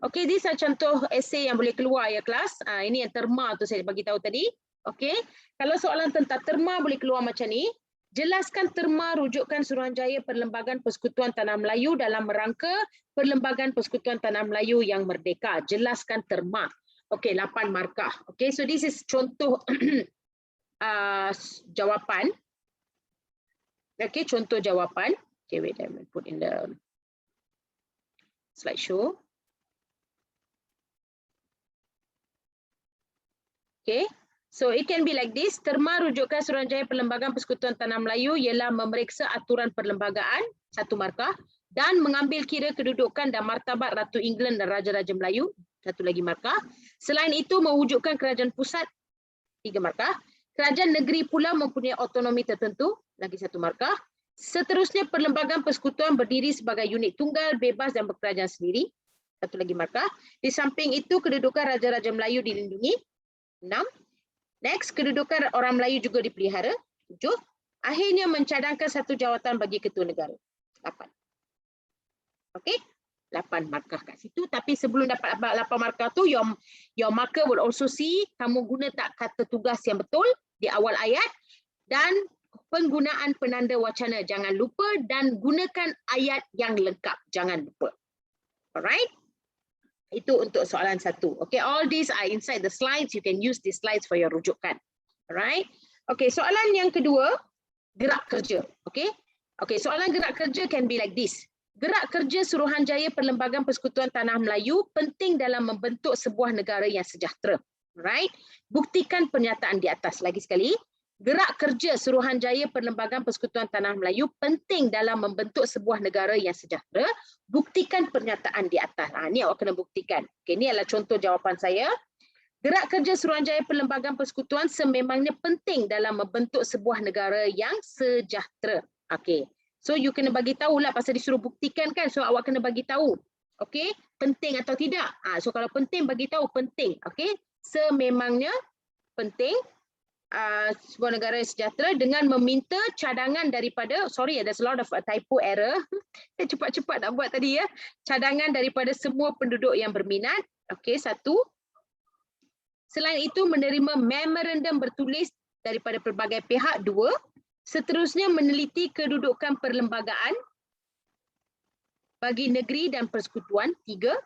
Okay, this are contoh esei yang boleh keluar ya kelas. Ini yang terma tu saya bagi tahu tadi. Okay, kalau soalan tentang terma boleh keluar macam ni. Jelaskan terma rujukan Suruhanjaya Perlembagaan Persekutuan Tanah Melayu dalam rangka Perlembagaan Persekutuan Tanah Melayu yang merdeka. Jelaskan terma. Okey, 8 markah. Okey, so this is contoh jawapan. Okey, contoh jawapan. Okay, wait, let me put in the slideshow. Okay. So it can be like this. Terma rujukan Suruhanjaya Perlembagaan Persekutuan Tanah Melayu ialah memeriksa aturan perlembagaan, 1 markah, dan mengambil kira kedudukan dan martabat Ratu England dan Raja-Raja Melayu, 1 lagi markah. Selain itu mewujudkan kerajaan pusat, 3 markah. Kerajaan negeri pula mempunyai autonomi tertentu, lagi 1 markah. Seterusnya perlembagaan persekutuan berdiri sebagai unit tunggal, bebas dan berkerajaan sendiri, 1 lagi markah. Di samping itu kedudukan Raja-Raja Melayu dilindungi, 6. Next, kedudukan orang Melayu juga dipelihara. 7. Akhirnya mencadangkan satu jawatan bagi ketua negara. 8. Okey, 8 markah kat situ. Tapi sebelum dapat 8 markah tu, your marker will also see kamu guna tak kata tugas yang betul di awal ayat dan penggunaan penanda wacana. Jangan lupa dan gunakan ayat yang lengkap. Jangan lupa. Alright. Itu untuk soalan 1. Okay, all these are inside the slides. You can use these slides for your rujukan. Alright. Okay, soalan yang kedua, gerak kerja. Okay. Okay, soalan gerak kerja can be like this. Gerak kerja Suruhanjaya Perlembagaan Persekutuan Tanah Melayu penting dalam membentuk sebuah negara yang sejahtera. Alright. Buktikan pernyataan di atas. Lagi sekali. Gerak kerja Suruhanjaya Perlembagaan Persekutuan Tanah Melayu penting dalam membentuk sebuah negara yang sejahtera. Buktikan pernyataan di atas. Ini awak kena buktikan. Okay, ini adalah contoh jawapan saya. Gerak kerja Suruhanjaya Perlembagaan Persekutuan sememangnya penting dalam membentuk sebuah negara yang sejahtera. Okay. So you kena bagi tahulah pasal disuruh buktikan kan. So awak kena bagi tahu. Okay. Penting atau tidak. So kalau penting bagi tahu penting. Okay. Sememangnya penting. Sebuah negara yang sejahtera dengan meminta cadangan daripada, sorry, there's a lot of typo error. Saya cepat-cepat nak buat tadi ya. Cadangan daripada semua penduduk yang berminat. Okey, 1. Selain itu menerima memorandum bertulis daripada pelbagai pihak, 2. Seterusnya meneliti kedudukan perlembagaan bagi negeri dan persekutuan, 3.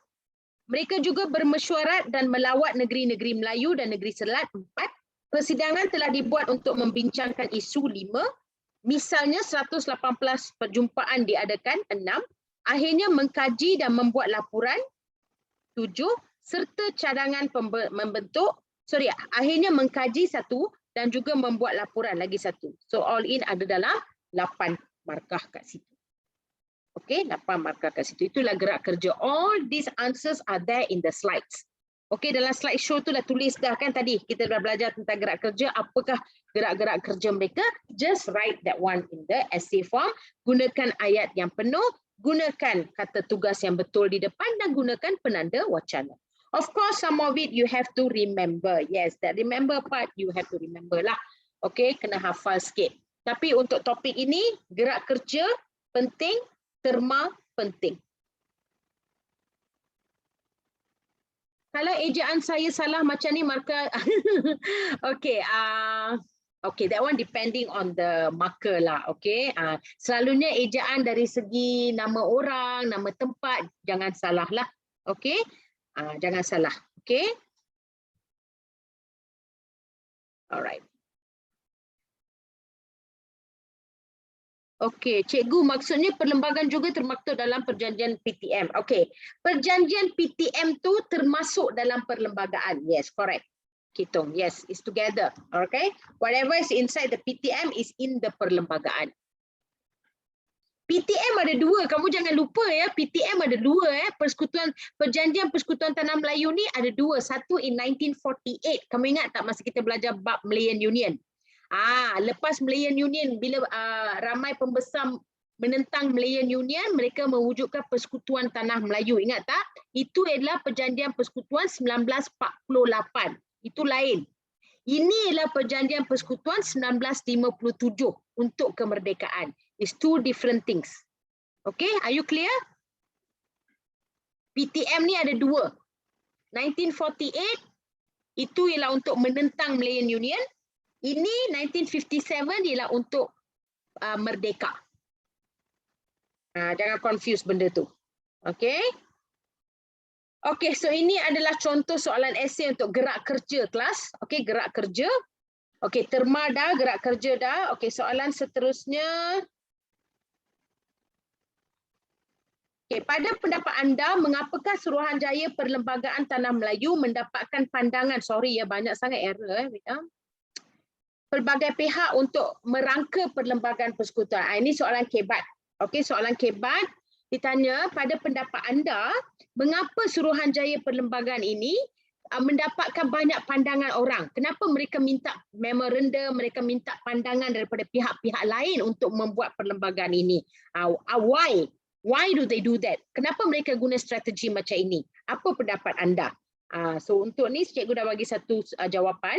Mereka juga bermesyuarat dan melawat negeri-negeri Melayu dan negeri Selat, 4. Persidangan telah dibuat untuk membincangkan isu, 5. Misalnya 118 perjumpaan diadakan, 6. Akhirnya mengkaji dan membuat laporan, 7. Serta cadangan akhirnya mengkaji 1 dan juga membuat laporan, lagi 1. So all in ada dalam 8 markah kat situ. Okey, 8 markah kat situ. Itulah gerak kerja. All these answers are there in the slides. Okey, dalam slideshow tu dah tulis dah kan tadi. Kita dah belajar tentang gerak kerja. Apakah gerak-gerak kerja mereka? Just write that one in the essay form. Gunakan ayat yang penuh. Gunakan kata tugas yang betul di depan dan gunakan penanda wacana. Of course, some of it you have to remember. Yes, that remember part you have to remember lah. Okey, kena hafal sikit. Tapi untuk topik ini, gerak kerja penting, terma penting. Kalau ejaan saya salah macam ni, marker. Okay, okay, that one depending on the marker lah. Okay, selalunya ejaan dari segi nama orang, nama tempat, jangan salah lah. Okay, jangan salah. Okay, alright. Okey, cikgu, maksudnya perlembagaan juga termaktub dalam perjanjian PTM. Okey, perjanjian PTM tu termasuk dalam perlembagaan. Yes, correct. Hitung. Yes, it's together. Okay, whatever is inside the PTM is in the perlembagaan. PTM ada 2, kamu jangan lupa ya. PTM ada 2 Persekutuan, Perjanjian Persekutuan Tanah Melayu ni ada 2. Satu in 1948. Kamu ingat tak masa kita belajar bab Malayan Union? Lepas Malayan Union, bila ramai pembesar menentang Malayan Union, mereka mewujudkan Persekutuan Tanah Melayu. Ingat tak? Itu adalah Perjanjian Persekutuan 1948. Itu lain. Ini adalah Perjanjian Persekutuan 1957 untuk kemerdekaan. It's two different things. Okay, are you clear? PTM ni ada dua. 1948 itu ialah untuk menentang Malayan Union. Ini 1957 ialah untuk merdeka. Jangan confuse benda tu. Okay. Okay, so ini adalah contoh soalan esei untuk gerak kerja kelas. Okay, gerak kerja. Okay, terma dah, gerak kerja dah. Okay, soalan seterusnya. Okay, pada pendapat anda, mengapakah Suruhanjaya Perlembagaan Tanah Melayu mendapatkan pandangan, sorry ya, banyak sangat error. Pelbagai pihak untuk merangka Perlembagaan Persekutuan. Ini soalan kebat. Okey, soalan kebat ditanya, pada pendapat anda, mengapa Suruhanjaya Perlembagaan ini mendapatkan banyak pandangan orang? Kenapa mereka minta memorandum, mereka minta pandangan daripada pihak-pihak lain untuk membuat perlembagaan ini? Why? Why do they do that? Kenapa mereka guna strategi macam ini? Apa pendapat anda? So untuk ni cikgu dah bagi satu jawapan.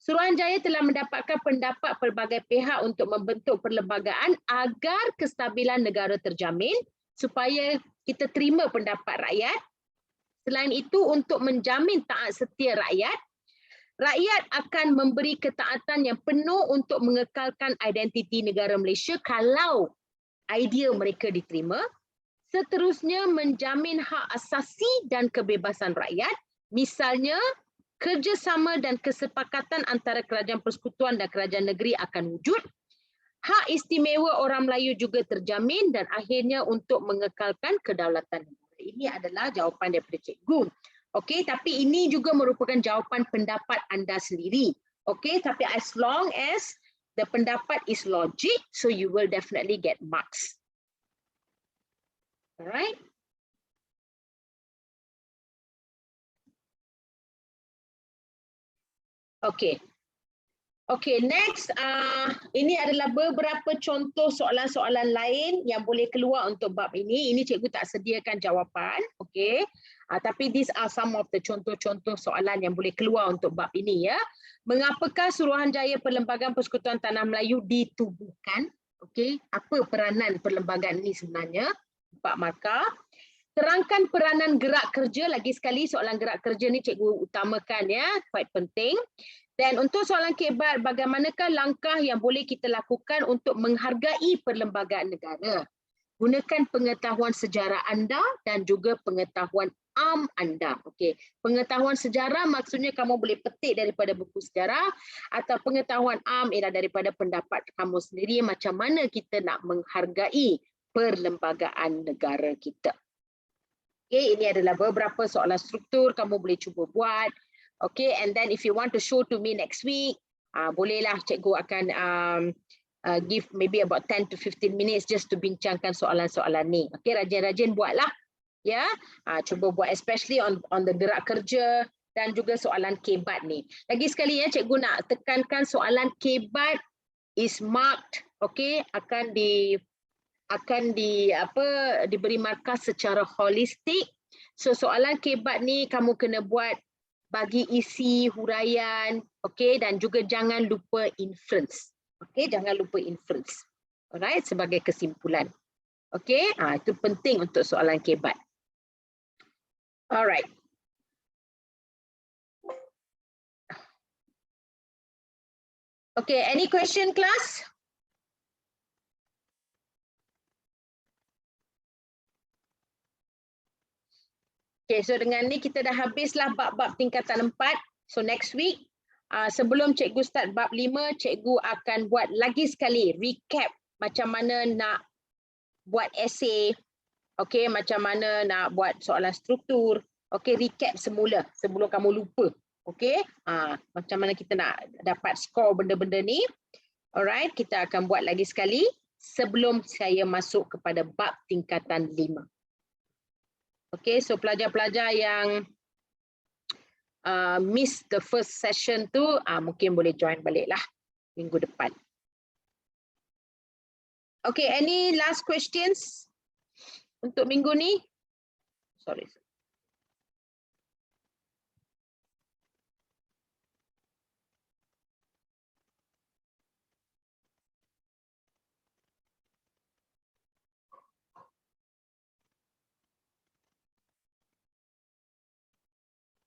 Suruhanjaya telah mendapatkan pendapat pelbagai pihak untuk membentuk perlembagaan agar kestabilan negara terjamin supaya kita terima pendapat rakyat. Selain itu, untuk menjamin taat setia rakyat, rakyat akan memberi ketaatan yang penuh untuk mengekalkan identiti negara Malaysia kalau idea mereka diterima. Seterusnya, menjamin hak asasi dan kebebasan rakyat, misalnya kerjasama dan kesepakatan antara kerajaan persekutuan dan kerajaan negeri akan wujud. Hak istimewa orang Melayu juga terjamin dan akhirnya untuk mengekalkan kedaulatan negara. Ini adalah jawapan daripada cikgu. Okey, tapi ini juga merupakan jawapan pendapat anda sendiri. Okey, tapi as long as the pendapat is logic, so you will definitely get marks. Alright. Okay. Okay, next. Ini adalah beberapa contoh soalan-soalan lain yang boleh keluar untuk bab ini. Ini cikgu tak sediakan jawapan. Okay. Tapi these are some of the contoh-contoh soalan yang boleh keluar untuk bab ini. Ya. Mengapakah Suruhanjaya Perlembagaan Persekutuan Tanah Melayu ditubuhkan? Okay. Apa peranan perlembagaan ini sebenarnya? 4 markah. Terangkan peranan gerak kerja. Lagi sekali soalan gerak kerja ni cikgu utamakan ya, quite penting. Dan untuk soalan kebat, bagaimanakah langkah yang boleh kita lakukan untuk menghargai perlembagaan negara? Gunakan pengetahuan sejarah anda dan juga pengetahuan anda. Okey, pengetahuan sejarah maksudnya kamu boleh petik daripada buku sejarah, atau pengetahuan ialah daripada pendapat kamu sendiri macam mana kita nak menghargai perlembagaan negara kita. Okey, ini adalah beberapa soalan struktur, kamu boleh cuba buat. Okay, and then if you want to show to me next week, bolehlah cikgu akan give maybe about 10 to 15 minutes just to bincangkan soalan-soalan ni. Okay, rajin-rajin buatlah. Ya, cuba buat especially on the gerak kerja dan juga soalan kebat ni. Lagi sekali ya, cikgu nak tekankan soalan kebat is marked, okay, akan diberi markah secara holistik. So soalan kebat ni kamu kena buat bagi isi huraian, okey, dan juga jangan lupa inference. Okey, jangan lupa inference. Alright, sebagai kesimpulan. Okey, itu penting untuk soalan kebat. Alright. Okay, any question class? Okay, so dengan ni kita dah habislah bab-bab tingkatan 4. So next week, sebelum cikgu start bab 5, cikgu akan buat lagi sekali recap macam mana nak buat esei, okay, macam mana nak buat soalan struktur, okay, recap semula sebelum kamu lupa, okay, macam mana kita nak dapat skor benda-benda ni. Alright, kita akan buat lagi sekali sebelum saya masuk kepada bab tingkatan 5. Okay, so pelajar-pelajar yang miss the first session tu, mungkin boleh join balik lah minggu depan. Okay, any last questions untuk minggu ni? Sorry.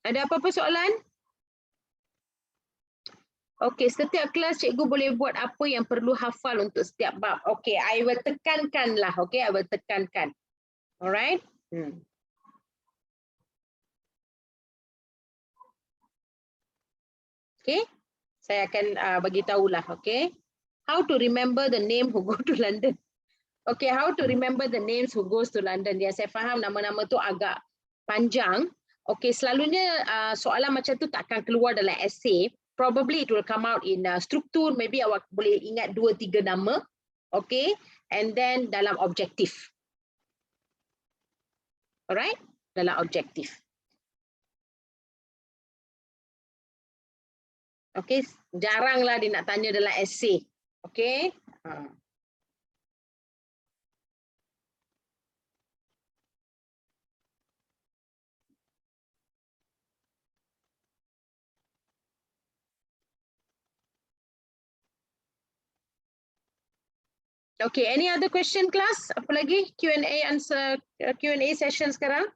Ada apa-apa soalan? Okey, setiap kelas cikgu boleh buat apa yang perlu hafal untuk setiap bab. Okey, I will tekankanlah. Okey, I will tekankan. Alright? Okey, saya akan bagi tahulah. Okey, how to remember the name who go to London. Okay, how to remember the names who goes to London. Ya, saya faham nama-nama tu agak panjang. Okay, selalunya soalan macam tu tak akan keluar dalam essay. Probably it will come out in struktur. Maybe awak boleh ingat 2-3 nama. Okay, and then dalam objektif. Alright, dalam objektif. Okay, jaranglah dia nak tanya dalam essay. Okay. Okay, any other question class? Apa lagi? Q&A answer, Q&A session sekarang?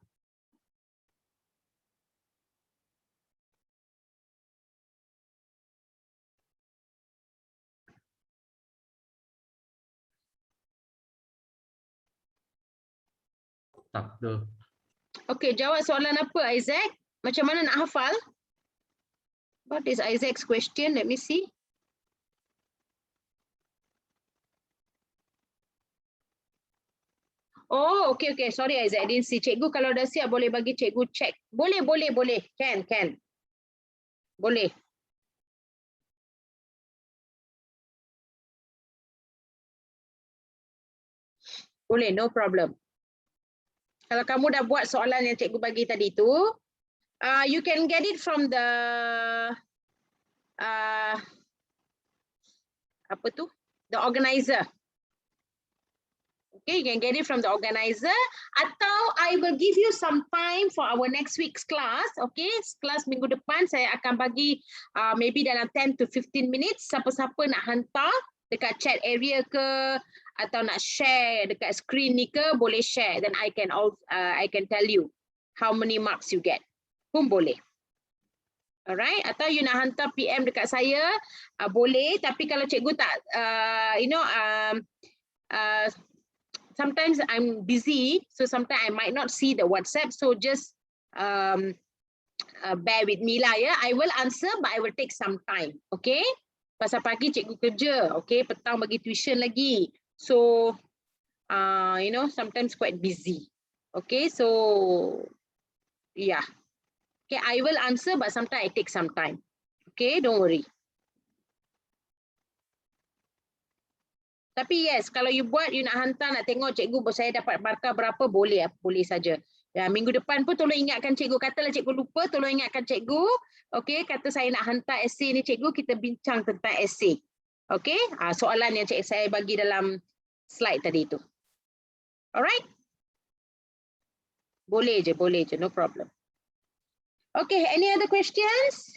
Tak ada. Okay, jawab soalan apa Isaac? Macam mana nak hafal? What is Isaac's question? Let me see. Oh, okay, okay. Sorry Isaac, I didn't see. Cikgu kalau dah siap boleh bagi cikgu check. Boleh, boleh, boleh. Can. Boleh. Boleh, no problem. Kalau kamu dah buat soalan yang cikgu bagi tadi tu, you can get it from the apa tu? The organizer. Okay, you can get it from the organizer. Atau I will give you some time for our next week's class. Okay, kelas minggu depan saya akan bagi maybe dalam 10 to 15 minutes. Siapa-siapa nak hantar dekat chat area ke atau nak share dekat screen ni ke, boleh share. Then I can tell you how many marks you get. Pun boleh. Alright, atau you nak hantar PM dekat saya, boleh. Tapi kalau cikgu tak, sometimes I'm busy, so sometimes I might not see the WhatsApp. So just bear with me lah ya. I will answer, but I will take some time. Okay? Pasal pagi cikgu kerja, okay? Petang bagi tuition lagi. So, sometimes quite busy. Okay, so yeah. Okay, I will answer, but sometimes I take some time. Okay, don't worry. Tapi yes, kalau you buat, you nak hantar, nak tengok cikgu saya dapat markah berapa, boleh saja. Ya, minggu depan pun tolong ingatkan cikgu. Katalah cikgu lupa, tolong ingatkan cikgu. Okey, kata saya nak hantar esei ni cikgu, kita bincang tentang esei. Okey, soalan yang saya bagi dalam slide tadi itu. Alright? Boleh je, no problem. Okay, any other questions?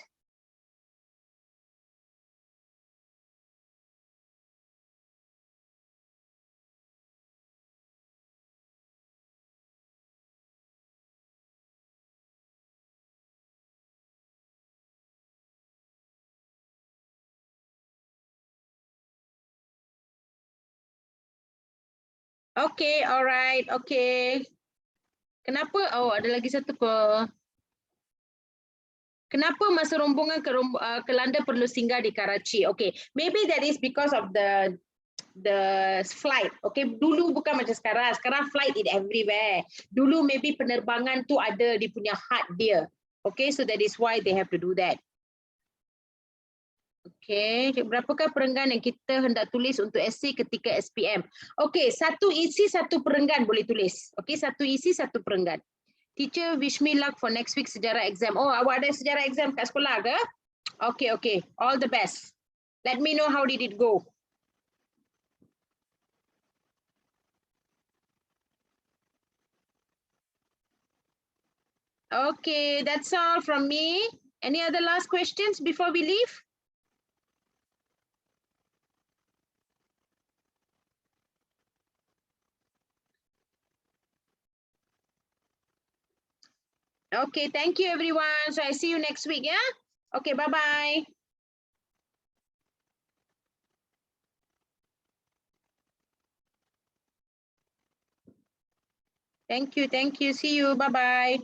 Okay, alright, okay. Kenapa? Oh, ada lagi satu pe. Kenapa masa rombongan ke London perlu singgah di Karachi? Okay, maybe that is because of the flight. Okay, dulu bukan macam sekarang. Sekarang flight is everywhere. Dulu maybe penerbangan tu ada di punya hard dia. Okay, so that is why they have to do that. Okay, berapakah perenggan yang kita hendak tulis untuk esei ketika SPM? Okay, satu isi satu perenggan boleh tulis. Okay, satu isi satu perenggan. Teacher, wish me luck for next week sejarah exam. Oh, awak ada sejarah exam kat sekolah ke? Okay. All the best. Let me know how did it go. Okay, that's all from me. Any other last questions before we leave? Okay, thank you everyone. So I see you next week, yeah? Okay, bye-bye. Thank you, see you, bye-bye.